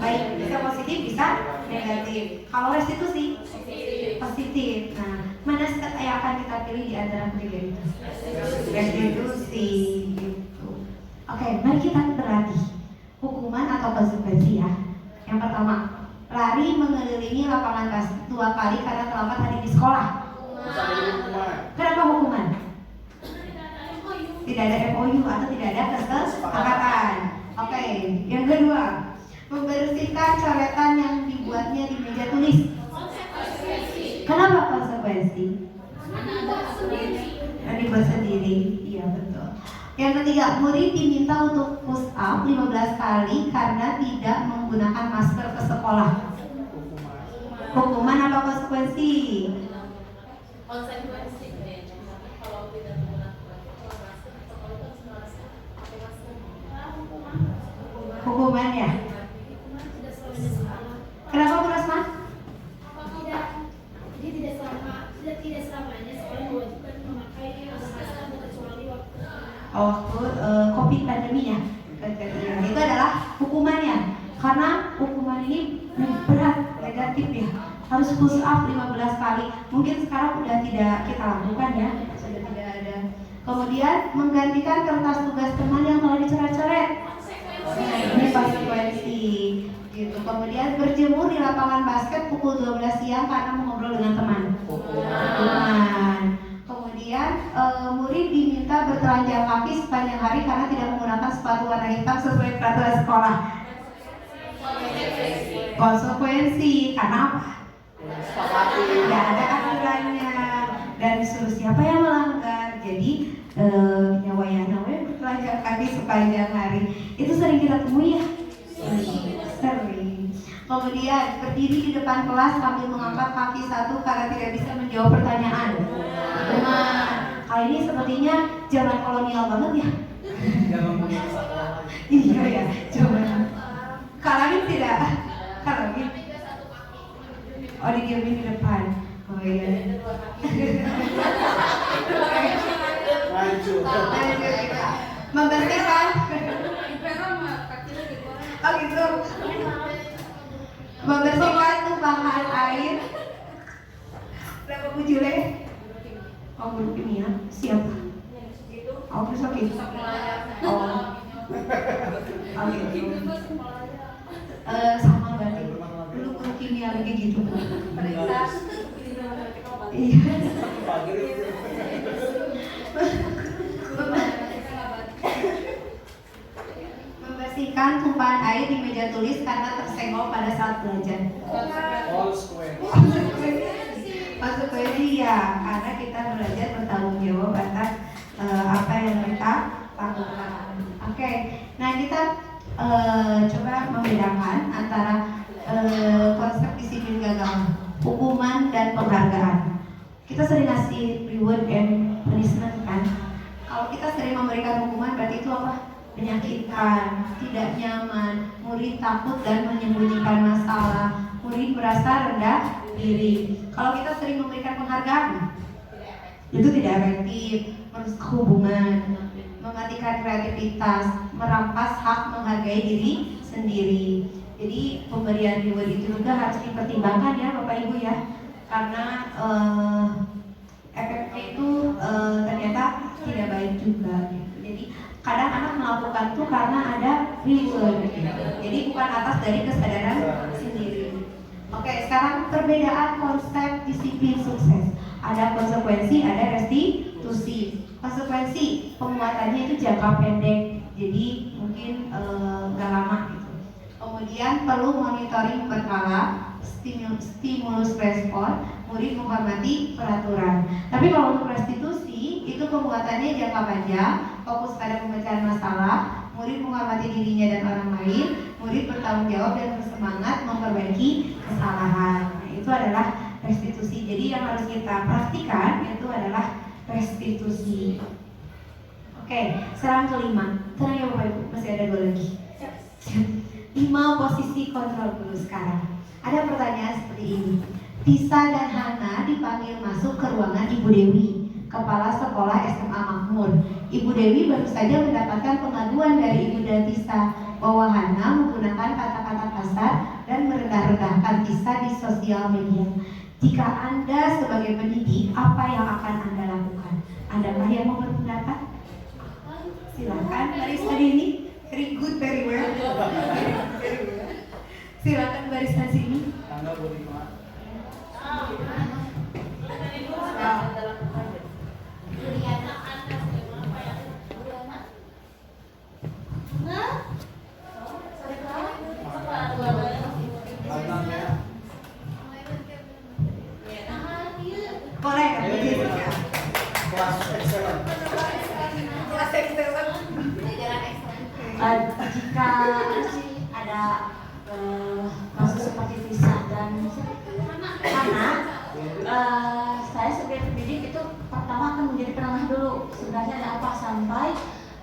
baik, bisa positif, bisa negatif. Kalau restitusi positif. Nah, mana yang akan kita pilih di antara ketiga itu? Restitusi gitu. Oke, mari kita berlatih hukuman atau konsekuensi ya. Yang pertama, lari mengelilingi lapangan basket 2 kali karena terlambat hadir di sekolah. Kenapa hukuman? Tidak ada MOU atau tidak ada kesepakatan. Oke, yang kedua, membersihkan coretan yang dibuatnya di meja tulis. Kenapa konsekuensi? Karena dibuat sendiri. Iya, betul. Yang ketiga, murid diminta untuk push up 15 kali karena tidak menggunakan masker ke sekolah. Hukuman apa konsekuensi? Konsekuensi. Kalau tidak menggunakan masker, sekolah itu harus pakai masker. Hukuman ya? Kenapa Bu Rasma? Tidak selamanya sekolah mewajibkan memakai masker kecuali waktu COVID pandemi ya. Itu adalah hukumannya. Karena hukuman ini berat, negatif ya. Harus push up 15 kali. Mungkin sekarang udah tidak kita lakukan ya. Sudah tidak ada. Kemudian menggantikan kertas tugas teman yang telah dicoret-coret. Nah, ini konsekuensi gitu. Kemudian berjemur di lapangan basket pukul 12 siang karena mengobrol dengan teman. Hukuman. Kemudian murid diminta bertelanjang kaki sepanjang hari karena tidak menggunakan sepatu warna hitam sesuai peraturan sekolah. Konsekuensi karena apa? Tidak ada aturannya dan disuruh siapa yang melanggar. Jadi nyawa bertelanjang kaki sepanjang hari itu sering kita temui ya. Sering. Kemudian berdiri di depan kelas sambil mengangkat kaki satu karena tidak bisa menjawab pertanyaan. Benar. Kali ini sepertinya zaman kolonial banget ya. Iya ya, zaman. Kalangin tidak? Kalangin. Oh, didiamin di depan. Oh iya. Membersihkan. Oh gitu. Membersihkan tumpahan air. Berapa bujule? Oh belum ini ya. Siap. Oh besok gitu. Oh. Oh gitu. Sama berarti. Dulu guru kimia lagi gitu. Periksa. Iya. Membersihkan tumpahan air di meja tulis karena tersenggol pada saat belajar. Konsekuensi ya, karena kita belajar bertanggung jawab atas apa yang kita lakukan. Oke, nah kita coba membedakan antara konsep disiplin gagal, hukuman dan penghargaan. Kita sering ngasih reward and punishment kan. Kalau kita sering memberikan hukuman berarti itu apa? Menyakitkan, tidak nyaman, murid takut dan menyembunyikan masalah, murid merasa rendah diri. Kalau kita sering memberikan penghargaan, itu tidak efektif, merusak hubungan, mematikan kreativitas, merampas hak menghargai diri sendiri. Jadi pemberian reward itu juga harus dipertimbangkan ya Bapak Ibu ya, karena efeknya itu ternyata tidak baik juga. Jadi kadang anak melakukan itu karena ada reward, jadi bukan atas dari kesadaran sendiri. Oke, sekarang perbedaan konsep disiplin sukses. Ada konsekuensi, ada restitusi. Konsekuensi penguatannya itu jangka pendek, jadi mungkin nggak lama gitu. Kemudian perlu monitoring berkala, stimulus respon, murid menghormati peraturan. Tapi kalau untuk restitusi itu penguatannya jangka panjang, fokus pada pemecahan masalah, murid menghormati dirinya dan orang lain, murid bertanggung jawab dan bersemangat memperbaiki kesalahan. Nah, itu adalah restitusi. Jadi yang harus kita praktikan itu adalah restitusi. Oke, sekarang kelima. Tenang ya Bapak Ibu, masih ada 2 lagi. 5 posisi kontrol dulu sekarang. Ada pertanyaan seperti ini. Tisa dan Hana dipanggil masuk ke ruangan Ibu Dewi, Kepala Sekolah SMA Makmur. Ibu Dewi baru saja mendapatkan pengaduan dari Ibu dan Tisa bahwa Hana menggunakan kata-kata kasar dan merendah-rendahkan Tisa di sosial media. Jika Anda sebagai pendidik, apa yang akan Anda lakukan? Adakah yang mau berpendapat? Silakan, barisan ini. Very good, very well. Silakan barisan sini. Boleh kan? Kelas excellent. Kelas excellent. Jika ada kasus seperti Tisa dan Hana, saya sebagai pendidik itu pertama akan menjadi penengah dulu. Sebenarnya ada apa sampai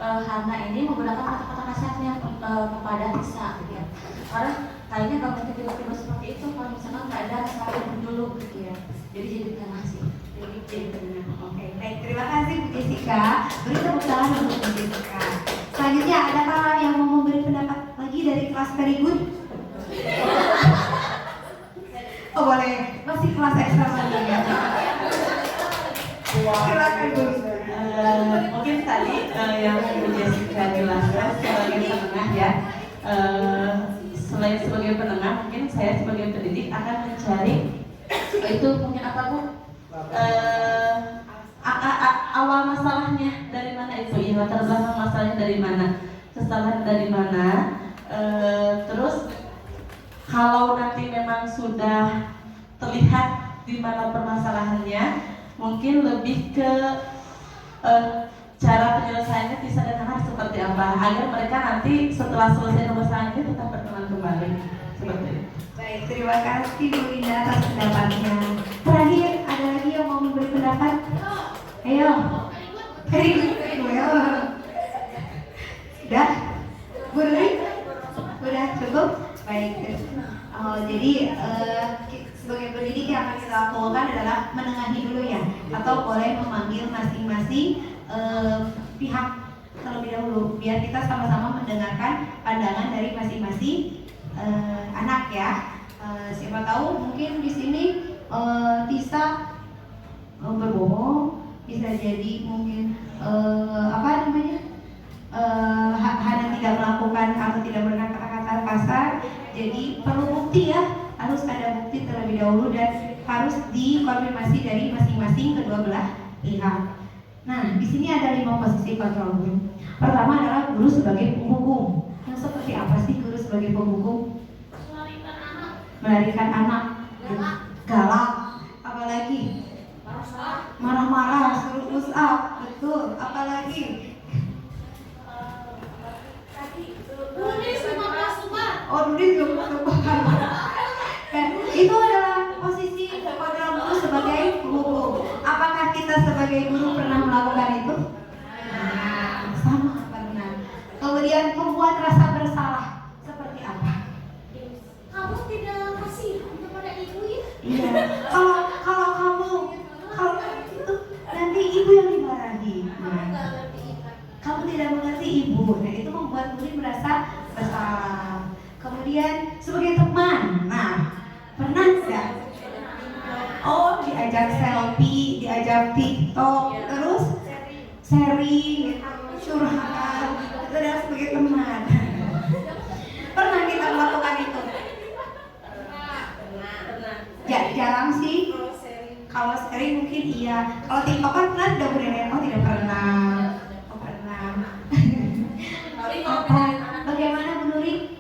Hana ini menggunakan kata-kata kasarnya kepada Tisa, gitu ya. Karena kayaknya nggak mungkin tiba-tiba seperti itu kalau misalkan nggak ada saling dulu, gitu ya. Jadi penengah sih. Jadi penengah. Oke, baik. Terima kasih Bu Jessica. Beri tepuk tangan untuk Bu Jessica. Selanjutnya adakah yang mau memberi pendapat lagi dari kelas very good? Oh boleh, masih kelas ekstra lagi ya. Silakan Bu. Mungkin tadi yang Bu Jessica jelaskan sebagai penengah ya. Selain sebagai penengah, mungkin saya sebagai pendidik akan mencari itu mungkin apa Bu? Awal masalahnya dari mana itu ya, latar belakang masalahnya dari mana, kesalahan dari mana, terus kalau nanti memang sudah terlihat di mana permasalahannya, mungkin lebih ke cara penyelesaiannya Tisa dan Hana seperti apa agar mereka nanti setelah selesai permasalahan itu tetap berteman kembali seperti itu. Baik. Baik, terima kasih Bu Linda atas pendapatnya. Terakhir, ada lagi yang mau memberi pendapat? Ayo. Sudah? Bu Duri? Sudah cukup? Baik. Jadi sebagai pendidik yang akan kita lakukan adalah menengahi dulu ya, atau boleh memanggil masing-masing pihak terlebih dahulu, biar kita sama-sama mendengarkan pandangan dari masing-masing anak ya. Siapa tahu mungkin di sini bisa berbohong, bisa jadi mungkin hanya tidak melakukan atau tidak berkata-kata kasar. Jadi perlu bukti ya, harus ada bukti terlebih dahulu dan harus dikonfirmasi dari masing-masing kedua belah pihak. Nah, di sini ada 5 posisi kontrol guru. Pertama adalah guru sebagai penghukum. Yang seperti apa sih guru sebagai penghukum? Melarikan anak, galak, apalagi marah-marah, suruh push up, betul, apalagi Nudis itu adalah posisi kontrol guru sebagai guru. Apakah kita sebagai guru pernah melakukan itu? Nah, sama pernah. Kemudian membuat rasa bersalah seperti apa? Kamu tidak kasih kepada ibu ya? Iya. Kalau itu nanti ibu yang dimarahi. Kamu tidak mengerti ibu. Nah, itu membuat guru merasa bersalah. Kemudian sebagai teman, nah pernah nggak? Oh, diajak selfie, diajak TikTok, terus sharing, curhat, itu adalah sebagai teman. Pernah kita melakukan itu? Ya, jarang sih. Kalau sharing mungkin iya. Kalau TikTok kan pernah tidak benar? Oh, tidak pernah. Oh, pernah. Bagaimana Bu Nuri?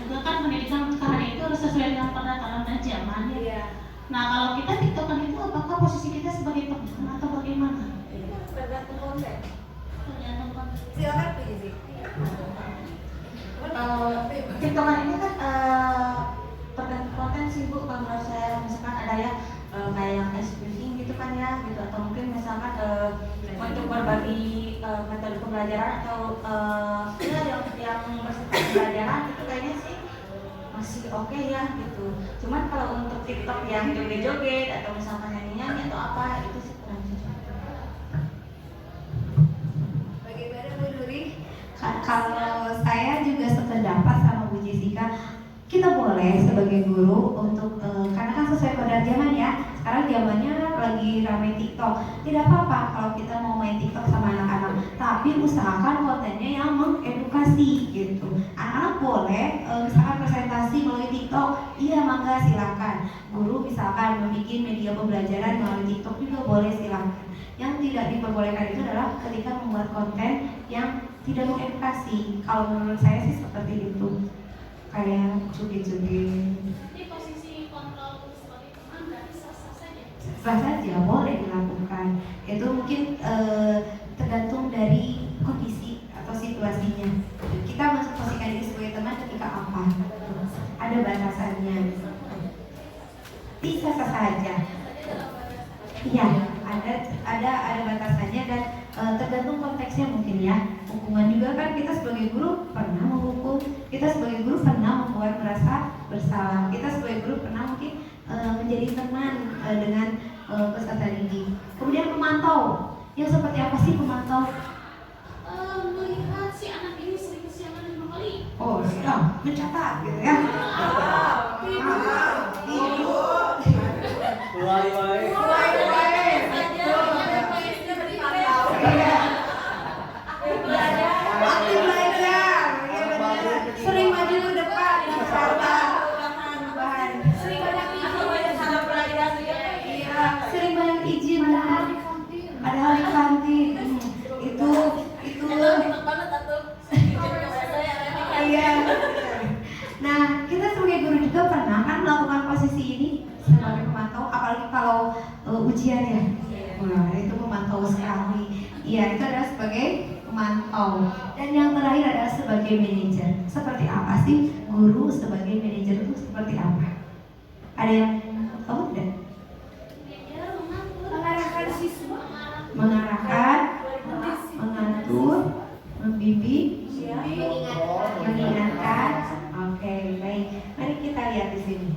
Juga kan pendidikan sekarang itu harus sesuai dengan peraturan dan zaman ya. Nah, kalau kita tiktokan itu apakah posisi kita sebagai teman atau bagaimana? Tergantung konten. Tergantung konten. Silakan Bu Jizi. TikTokan ini kan tergantung konten sih Bu. Kalau menurut saya misalkan ada ya kayak yang speaking gitu kan ya gitu, atau mungkin misalkan untuk berbagi metode pembelajaran atau yang bersifat pembelajaran itu kayaknya sih masih oke ya gitu. Cuman kalau untuk TikTok yang joget-joget atau misalkan nyanyi-nyanyi atau apa itu sih kurang cocok. Bagaimana Bu Nuri? Kalau saya juga sependapat sama Bu Jessica, kita boleh sebagai guru untuk karena kan sesuai kodrat zaman ya. Sekarang zamannya lagi ramai TikTok. Tidak apa-apa kalau kita mau main TikTok sama anak-anak, tapi usahakan kontennya yang mengedukasi gitu. Anak-anak boleh misalkan presentasi melalui TikTok, iya mangga silakan. Guru misalkan membuat media pembelajaran melalui TikTok juga boleh silakan. Yang tidak diperbolehkan itu adalah ketika membuat konten yang tidak mengedukasi. Kalau menurut saya sih seperti itu. Kayak cubit-cubit. Ini posisi kontrol sebagai teman berarti sah-sah saja. Sah saja boleh dilakukan. Itu mungkin tergantung dari kondisi atau situasinya. Kita memposisikan diri sebagai teman ketika apa? Ada batasannya. Bisa sah saja. Iya, ada batasannya dan tergantung konteksnya mungkin ya. Hukuman juga kan kita sebagai guru pernah menghukum, kita sebagai guru pernah membuat merasa bersalah, kita sebagai guru pernah mungkin menjadi teman dengan peserta didik. Kemudian memantau, yang seperti apa sih pemantau? Melihat si anak ini sering kesiangan 5 kali. Oh ya, mencatat gitu ya. Aktif belajar, ya benar. Sering maju ke depan, mencatat, perubahan. Sering banyak cara belajar juga. Iya, sering banyak izin benar. Padahal di kantin itu Enak banget atau iya. Nah, kita sebagai guru juga pernah kan melakukan posisi ini sebagai pemantau, apalagi kalau ujian ya. Nah, itu memantau sekali. Iya, itu adalah sebagai pemantau, dan yang terakhir adalah sebagai manajer. Seperti apa sih guru sebagai manajer itu seperti apa? Ada yang tahu tidak? Mengarahkan siswa, Mengarahkan, mengatur, membimbing, mengingatkan. Oke, baik. Mari kita lihat di sini.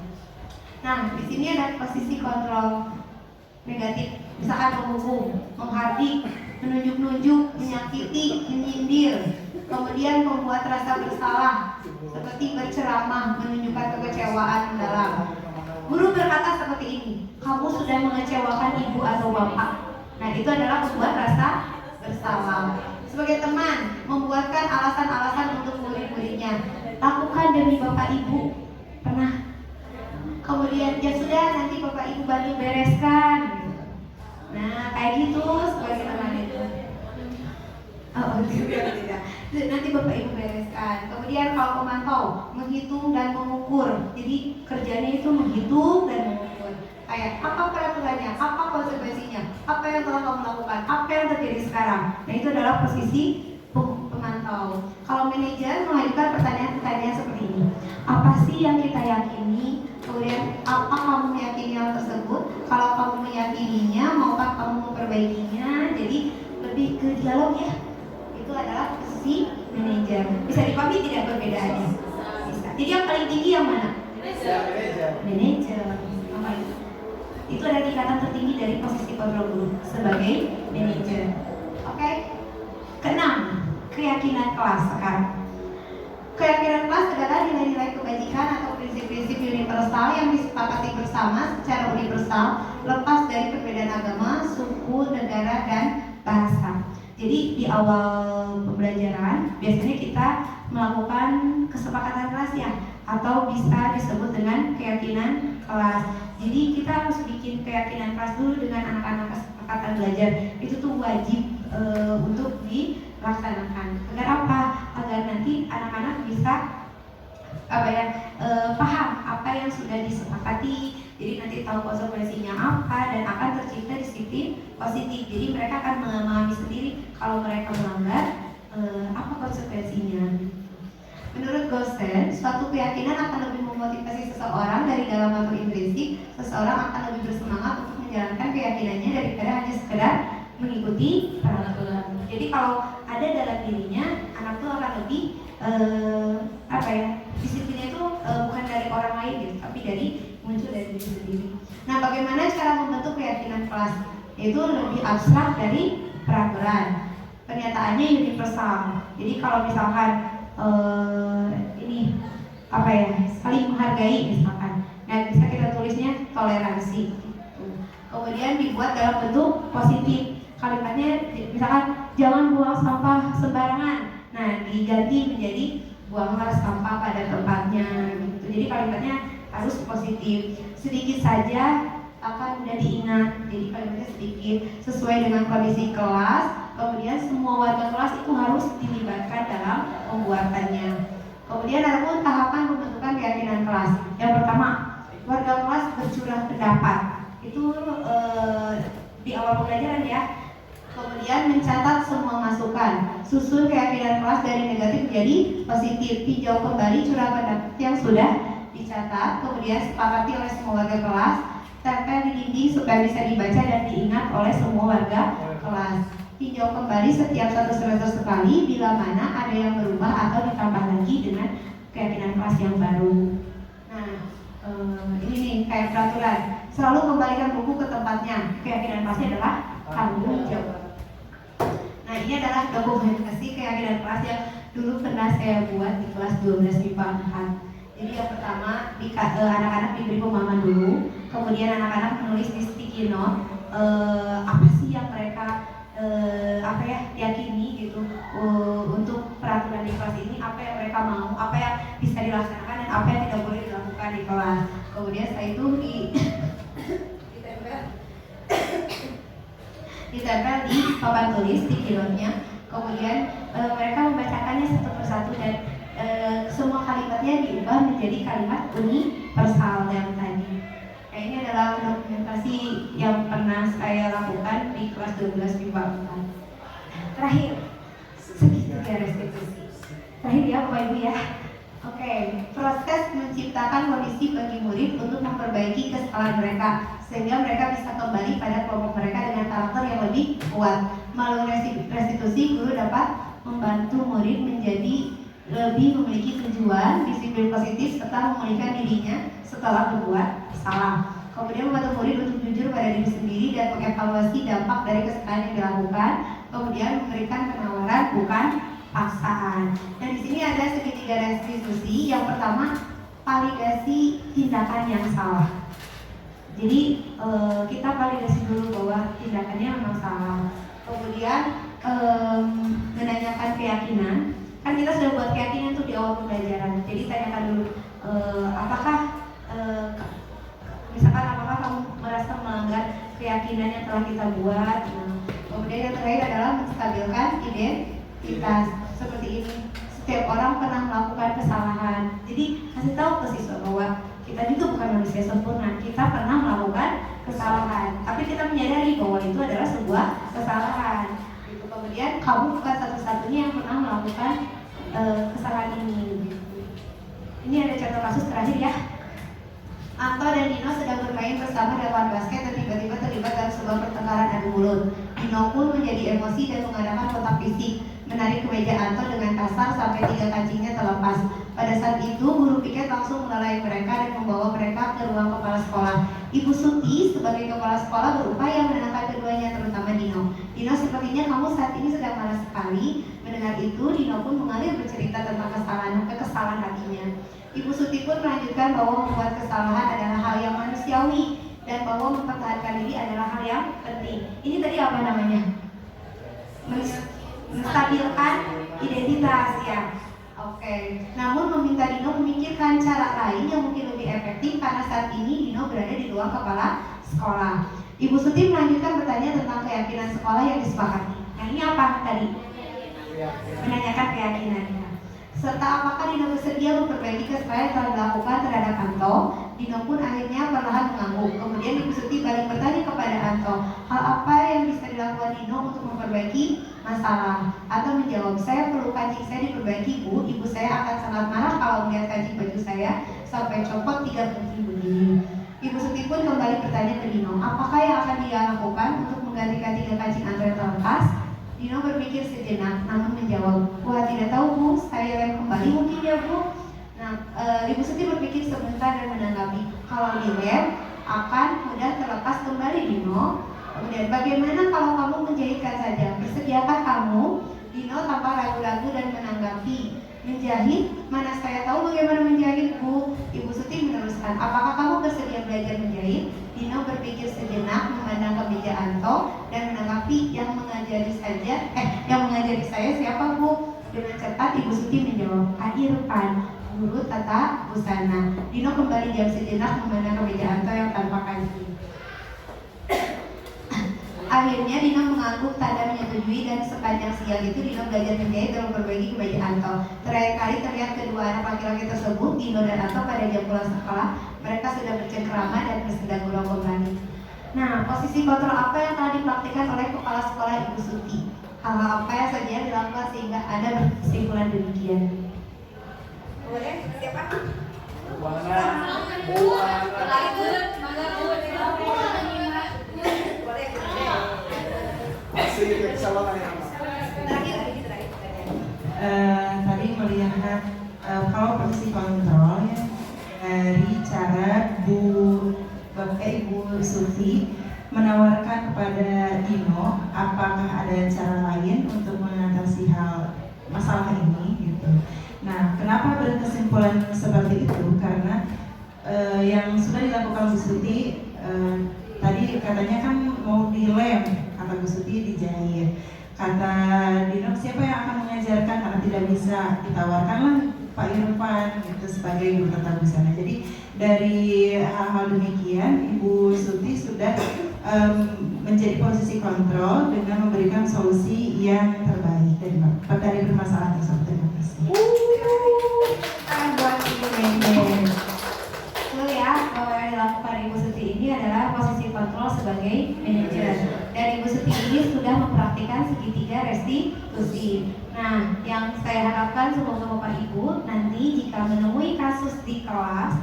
Nah, di sini ada posisi kontrol negatif, misalkan menghukum, menghardik, menunjuk-nunjuk, menyakiti, menyindir, kemudian membuat rasa bersalah, seperti berceramah, menunjukkan kekecewaan mendalam. Guru berkata seperti ini, kamu sudah mengecewakan ibu atau bapak. Nah, itu adalah membuat rasa bersalah. Sebagai teman, membuatkan alasan-alasan untuk murid-muridnya. Lakukan demi bapak ibu. Pernah? Kemudian, ya sudah, nanti bapak ibu bantu bereskan. Nah, kayak gitu sebagai teman itu. Tidak. Nanti bapak ibu bereskan. Kemudian kalau pemantau, menghitung dan mengukur. Jadi kerjanya itu menghitung dan mengukur. Kayak apa peraturannya, apa konsekuensinya, apa yang telah kamu lakukan, apa yang terjadi sekarang. Nah, itu adalah posisi pemantau. Kalau manajer mengajukan pertanyaan-pertanyaan seperti ini. Apa sih yang kita yakini? Kemudian apa kamu meyakini hal tersebut? Kalau kamu meyakininya, maukah kamu memperbaikinya? Jadi lebih ke dialog ya. Itu adalah posisi manajer. Bisa dipahami tidak perbedaannya? Bisa. Jadi yang paling tinggi yang mana? Manajer. Apa itu? Itu adalah tingkatan tertinggi dari posisi kontrol guru sebagai manajer. Oke. Keenam, keyakinan kelas sekarang. Keyakinan kelas adalah nilai-nilai kebajikan atau prinsip-prinsip universal yang disepakati bersama secara universal, lepas dari perbedaan agama, suku, negara, dan bahasa. Jadi di awal pembelajaran biasanya kita melakukan kesepakatan kelas ya, atau bisa disebut dengan keyakinan kelas. Jadi kita harus bikin keyakinan kelas dulu dengan anak-anak kesepakatan belajar. Itu tuh wajib untuk dilaksanakan. Agar apa? Agar nanti anak-anak bisa paham apa yang sudah disepakati. Jadi nanti tahu konsekuensinya apa dan akan tercipta disiplin positif. Jadi mereka akan memahami sendiri kalau mereka melanggar apa konsekuensinya. Menurut Gosen, suatu keyakinan akan lebih memotivasi seseorang dari dalam atau intrinsik. Seseorang akan lebih bersemangat untuk menjalankan keyakinannya daripada hanya sekedar mengikuti peraturan. Jadi kalau ada dalam dirinya, anak tuh akan lebih disiplinnya itu bukan dari orang lain gitu, tapi muncul dari diri sendiri. Nah, bagaimana cara membentuk keyakinan kelas? Itu lebih abstrak dari peraturan. Pernyataannya universal. Jadi kalau misalkan saling menghargai misalkan. Nah, bisa kita tulisnya toleransi. Kemudian dibuat dalam bentuk positif. Kalimatnya misalkan jangan buang sampah sembarangan. Nah, diganti menjadi buanglah sampah pada tempatnya gitu. Jadi kalimatnya harus positif. Sedikit saja akan mudah diingat. Jadi kalimatnya sedikit sesuai dengan kondisi kelas. Kemudian semua warga kelas itu harus dilibatkan dalam pembuatannya. Kemudian ada pun tahapan pembentukan keyakinan kelas. Yang pertama, warga kelas bercurah pendapat. Itu di awal pembelajaran ya. Kemudian mencatat semua masukan. Susun keyakinan kelas dari negatif menjadi positif. Tinjau kembali curah pendapat yang sudah dicatat. Kemudian sepakati oleh semua warga kelas. Tempel di dinding supaya bisa dibaca dan diingat oleh semua warga kelas. Tinjau kembali setiap 1 semester sekali bila mana ada yang berubah atau ditambah lagi dengan keyakinan kelas yang baru. Nah, ini nih kayak peraturan. Selalu kembalikan buku ke tempatnya. Keyakinan kelasnya adalah tanggung jawab. Nah, ini adalah dokumentasi keyakinan kelas yang dulu pernah saya buat di kelas 12 MIPA 4. Jadi yang pertama, anak-anak diberi pemahaman dulu. Kemudian anak-anak menulis di sticky note apa sih yang mereka yakini gitu untuk peraturan di kelas ini, apa yang mereka mau, apa yang bisa dilaksanakan dan apa yang tidak boleh dilakukan di kelas. Kemudian setelah itu ditempel di papan tulis di kilotnya. Kemudian mereka membacakannya satu persatu dan semua kalimatnya diubah menjadi kalimat universal yang tadi. Nah, ini adalah dokumentasi yang pernah saya lakukan di kelas 12 MIPA 4. Terakhir, dan restitusi. Terakhir ya Bapak Ibu ya. Oke, proses menciptakan kondisi bagi murid untuk memperbaiki kesalahan mereka sehingga mereka bisa kembali pada kelompok mereka dengan karakter yang lebih kuat. Melalui restitusi, guru dapat membantu murid menjadi lebih memiliki tujuan, disiplin positif, serta memulihkan dirinya setelah berbuat salah. Kemudian membantu murid untuk jujur pada diri sendiri dan mengevaluasi dampak dari kesalahan yang dilakukan. Kemudian memberikan penawaran bukan paksaan. Dan di sini ada segitiga restitusi. Yang pertama, validasi tindakan yang salah. Jadi kita validasi dulu bahwa tindakannya memang salah. Kemudian menanyakan keyakinan. Kan kita sudah buat keyakinan tuh di awal pembelajaran. Jadi tanyakan dulu apakah kamu merasa melanggar keyakinan yang telah kita buat. Kemudian yang terakhir adalah menstabilkan identitas. Seperti ini, setiap orang pernah melakukan kesalahan. Jadi kasih tahu ke siswa bahwa kita itu bukan manusia sempurna. Kita pernah melakukan kesalahan, tapi kita menyadari bahwa itu adalah sebuah kesalahan. Kemudian kamu bukan satu-satunya yang pernah melakukan kesalahan ini. Ini ada contoh kasus terakhir ya. Anto dan Dino sedang bermain bersama di lapangan basket dan tiba-tiba terlibat dalam sebuah pertengkaran adu mulut. Dino pun menjadi emosi dan mengadakan kontak fisik, menarik kemeja Anto dengan kasar sampai 3 kancingnya terlepas. Pada saat itu, guru piket langsung melalai mereka dan membawa mereka ke ruang kepala sekolah. Ibu Suti sebagai kepala sekolah berupaya menenangkan keduanya, terutama Dino. Dino, sepertinya kamu saat ini sedang marah sekali. Mendengar itu, Dino pun mengalir bercerita tentang kekesalan hatinya. Ibu Suti pun melanjutkan bahwa membuat kesalahan adalah hal yang manusiawi dan bahwa mempertahankan diri adalah hal yang penting. Ini tadi apa namanya? Menstabilkan identitas ya. Oke. Namun meminta Dino memikirkan cara lain yang mungkin lebih efektif karena saat ini Dino berada di ruang kepala sekolah. Ibu Suti melanjutkan bertanya tentang keyakinan sekolah yang disepakati. Nah ini apa tadi? Menanyakan keyakinannya. Serta apakah Dino bersedia memperbaiki kesalahan yang telah dilakukan terhadap Anto. Dino pun akhirnya perlahan mengangguk. Kemudian Ibu Suti balik bertanya kepada Anto, hal apa yang bisa dilakukan Dino untuk memperbaiki masalah? Anto menjawab, saya perlu kancing saya diperbaiki Bu. Ibu saya akan sangat marah kalau melihat kancing baju saya sampai copot 3 kunci begini. Ibu Suti pun kembali bertanya ke Dino, apakah yang akan dia lakukan untuk menggantikan 3 kancing Anto yang terlepas? Dino berpikir sejenak, namun menjawab, wah tidak tahu Bu, saya rem kembali mungkin ya Bu. Nah, Ibu Suti berpikir sebentar dan menanggapi, kalau direm akan mudah terlepas kembali Dino. Kemudian bagaimana kalau kamu menjahitkan saja? Bersediakah kamu? Dino tanpa ragu-ragu dan menanggapi, menjahit? Mana saya tahu bagaimana menjahit Bu. Ibu Suti meneruskan, apakah kamu bersedia belajar menjahit? Dino berpikir sejenak, memandang ke meja Anto dan menanggapi, yang mengajari saya siapa Bu? Dengan cepat Ibu Suti menjawab, Kak Irfan, guru tata busana. Dino kembali diam sejenak memandang ke meja Anto yang tanpa kancing. Akhirnya Dino mengangguk tanda menyetujui dan sepanjang siang itu Dino belajar menjahit dan memperbaiki kemeja Anto. Terakhir kali terlihat kedua anak laki-laki tersebut, Dino dan Anto, pada jam pulang sekolah. Mereka sudah bercengkrama dan bersedang gurau kembali. Nah, posisi kontrol apa yang telah dipraktikkan oleh kepala sekolah Ibu Suti? Hal-hal apa yang saja dilakukan sehingga ada berkesimpulan demikian? Boleh? Siapa? Tadi melihat kalau posisi kontrol ya, dari cara Ibu Suti menawarkan kepada Dino apakah ada cara lain untuk mengatasi masalah ini gitu. Nah, kenapa berkesimpulan seperti itu? Karena yang sudah dilakukan Bu Suti tadi katanya kan mau dilem, kata Bu Suti dijahit. Kata Dino, siapa yang akan mengajarkan karena tidak bisa, ditawarkanlah Pak Irfan gitu sebagai guru tata busana. Jadi dari hal-hal demikian Ibu Suti sudah menjadi posisi kontrol dengan memberikan solusi yang terbaik dari permasalahan tersebut. Terima kasih. Buat Ibu Nenden. Betul ya, bahwa yang dilakukan Ibu Suti ini adalah posisi kontrol sebagai manajer. Dan Ibu Suti ini sudah mempraktikkan segitiga restitusi. Nah, yang harapkan semoga Bapak Ibu nanti jika menemui kasus di kelas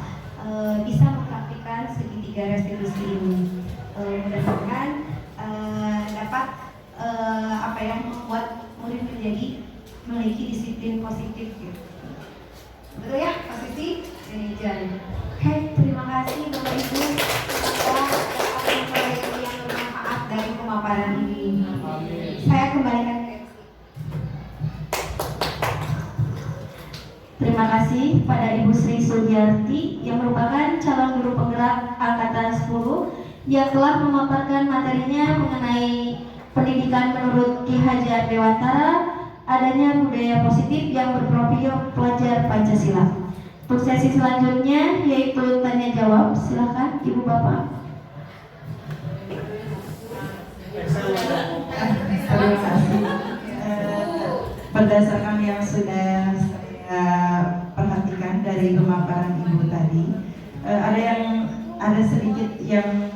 bisa mempraktikkan segitiga restitusi ini. Mudah-mudahan dapat membuat murid menjadi memiliki disiplin positif gitu. Betul ya, posisi ini jalan. Oke, terima kasih Bapak Ibu. Semoga dapat ilmu yang bermanfaat dari pemaparan ini. Saya kembalikan ke Terima kasih pada Ibu Sri Sugiarti yang merupakan calon guru penggerak angkatan 10 yang telah memaparkan materinya mengenai pendidikan menurut Ki Hajar Dewantara, adanya budaya positif yang berprofil pelajar Pancasila. Untuk sesi selanjutnya yaitu tanya jawab, silakan Ibu Bapak. Terima kasih. Berdasarkan yang sudah saya perhatikan dari pemaparan Ibu tadi, ada sedikit yang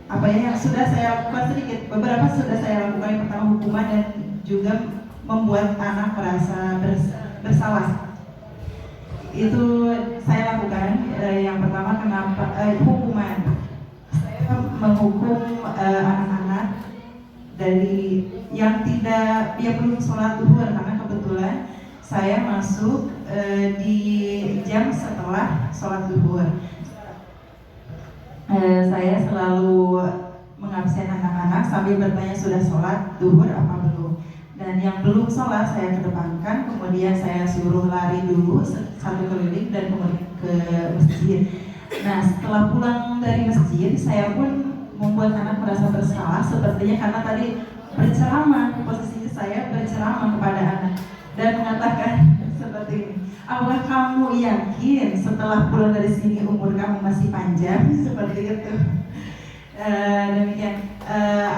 yang sudah saya lakukan sedikit. Beberapa sudah saya lakukan. Yang pertama hukuman dan juga membuat anak merasa bersalah. Itu saya lakukan. Yang pertama hukuman. Saya menghukum anak-anak dari yang belum sholat duhur, karena kebetulan saya masuk di jam setelah sholat duhur. Saya selalu mengabsen anak-anak sambil bertanya sudah sholat duhur apa belum. Dan yang belum sholat saya kedepankan, kemudian saya suruh lari dulu satu keliling dan kemudian ke masjid. Nah, setelah pulang dari masjid, saya pun membuat anak merasa bersalah sepertinya karena tadi berceramah, posisi saya berceramah kepada anak dan mengatakan seperti ini, apakah kamu yakin setelah pulang dari sini umur kamu masih panjang? Seperti itu. Demikian.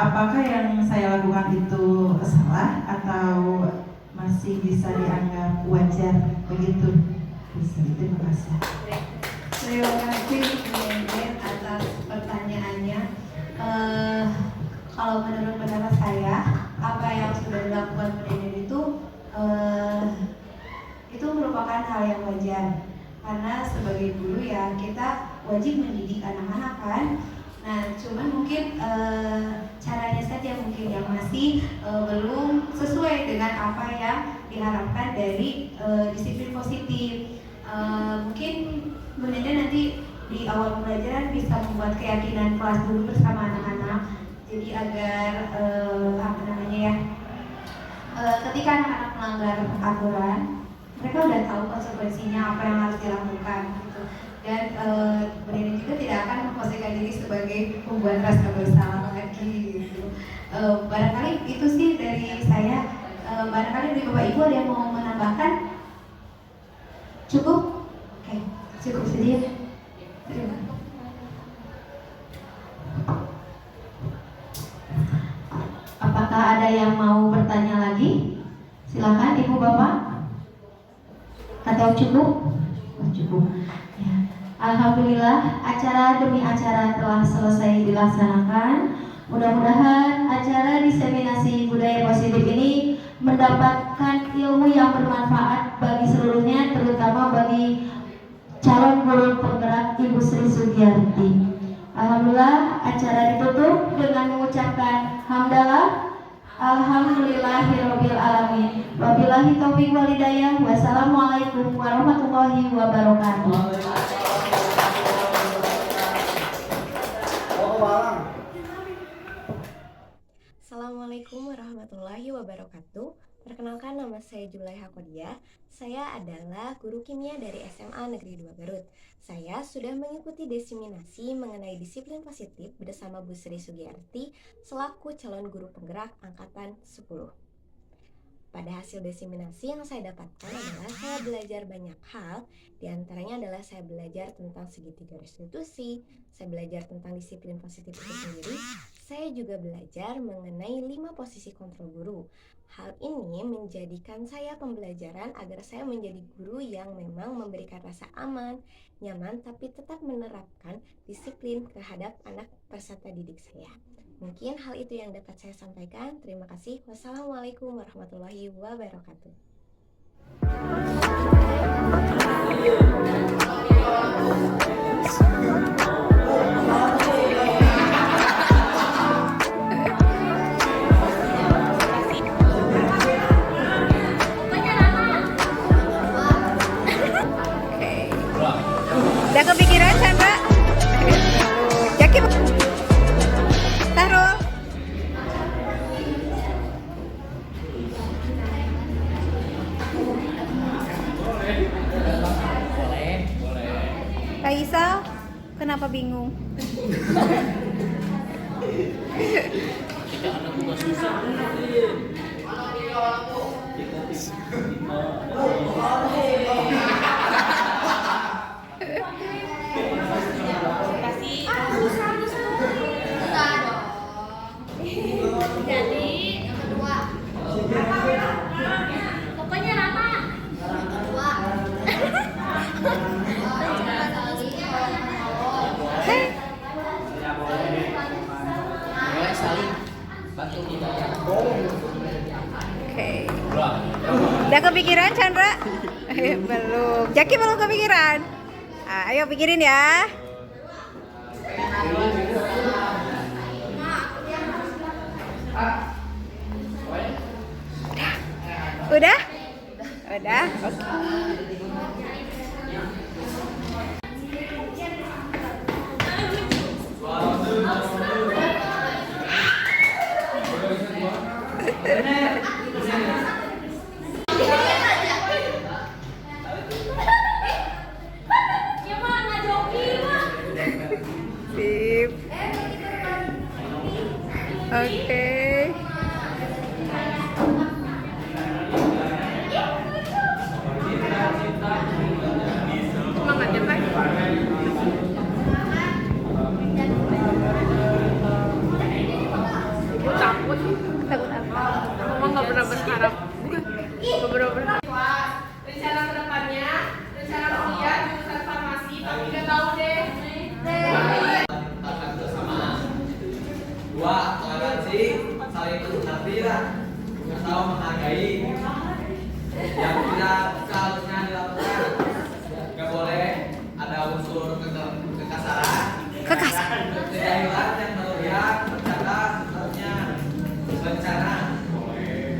Apakah yang saya lakukan itu salah atau masih bisa dianggap wajar begitu? Terima kasih. Terima kasih atas pertanyaannya. Kalau menurut pendapat saya, apa yang sudah dilakukan Pendeden itu merupakan hal yang wajar, karena sebagai guru ya kita wajib mendidik anak-anak kan. Nah, cuman mungkin caranya saja mungkin yang masih belum sesuai dengan apa yang diharapkan dari disiplin positif. Mungkin Pendeden nanti di awal pembelajaran bisa membuat keyakinan kelas dulu bersama anak-anak, jadi agar ketika anak-anak melanggar aturan, mereka udah tahu konsekuensinya apa yang harus dilakukan gitu. Dan Pendeden juga tidak akan memposisikan diri sebagai pembuat rasa bersalah lagi gitu. Barangkali itu sih dari saya. Barangkali dari Bapak Ibu ada yang mau menambahkan? Cukup? Oke, cukup saja. Terima kasih. Apakah ada yang mau bertanya lagi? Silakan Ibu Bapak. Atau cukup? Oh, cukup. Ya. Alhamdulillah, acara demi acara telah selesai dilaksanakan. Mudah-mudahan acara diseminasi budaya positif ini mendapatkan ilmu yang bermanfaat bagi seluruhnya, terutama bagi calon guru penggerak Ibu Sri Sugiarti. Alhamdulillah, acara ditutup dengan mengucapkan hamdalah, alhamdulillahirabbil alamin. Wabillahi taufiq wal hidayah. Wassalamualaikum warahmatullahi wabarakatuh. Assalamualaikum warahmatullahi wabarakatuh. Perkenalkan, nama saya Julaiha Qodiah. Saya adalah guru kimia dari SMA Negeri 2 Garut. Saya sudah mengikuti desiminasi mengenai disiplin positif bersama Bu Sri Sugiarti selaku calon guru penggerak angkatan 10. Pada hasil desiminasi yang saya dapatkan adalah saya belajar banyak hal. Di antaranya adalah saya belajar tentang segitiga restitusi, saya belajar tentang disiplin positif itu sendiri. Saya juga belajar mengenai 5 posisi kontrol guru. Hal ini menjadikan saya pembelajaran agar saya menjadi guru yang memang memberikan rasa aman, nyaman, tapi tetap menerapkan disiplin terhadap anak peserta didik saya. Mungkin hal itu yang dapat saya sampaikan. Terima kasih. Wassalamualaikum warahmatullahi wabarakatuh. Raisa, kenapa bingung? Jadi yang kedua. Pokoknya Rama. Kedua. Boleh saling bantu kita. Oke. Udah kepikiran Chandra? Belum. Jaki belum kepikiran. Ayo pikirin ya. Udah? Udah. Oke. Sip. Oke. Semangat ya, Pak. Takut. Takut apa? Mama nggak pernah berharap. Bukan. Nggak pernah berharap. Rencana kedepannya, rencana kuliah jurusan farmasi, tapi nggak tahu deh. Dua, toleransi, saling mengerti lah, atau menghargai. Yang tidak seharusnya dilakukan, nggak boleh ada unsur kekasaran. Kejahilan yang berlebihan, bercanda seterusnya. Bencana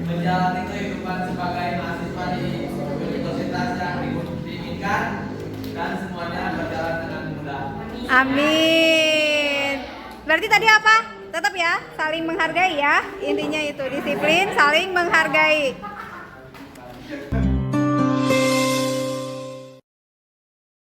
menjalani kehidupan sebagai mahasiswa di universitas yang diinginkan dan semuanya berjalan dengan mudah. Amin. Berarti tadi apa? Tetap ya, saling menghargai ya. Intinya itu disiplin, saling menghargai.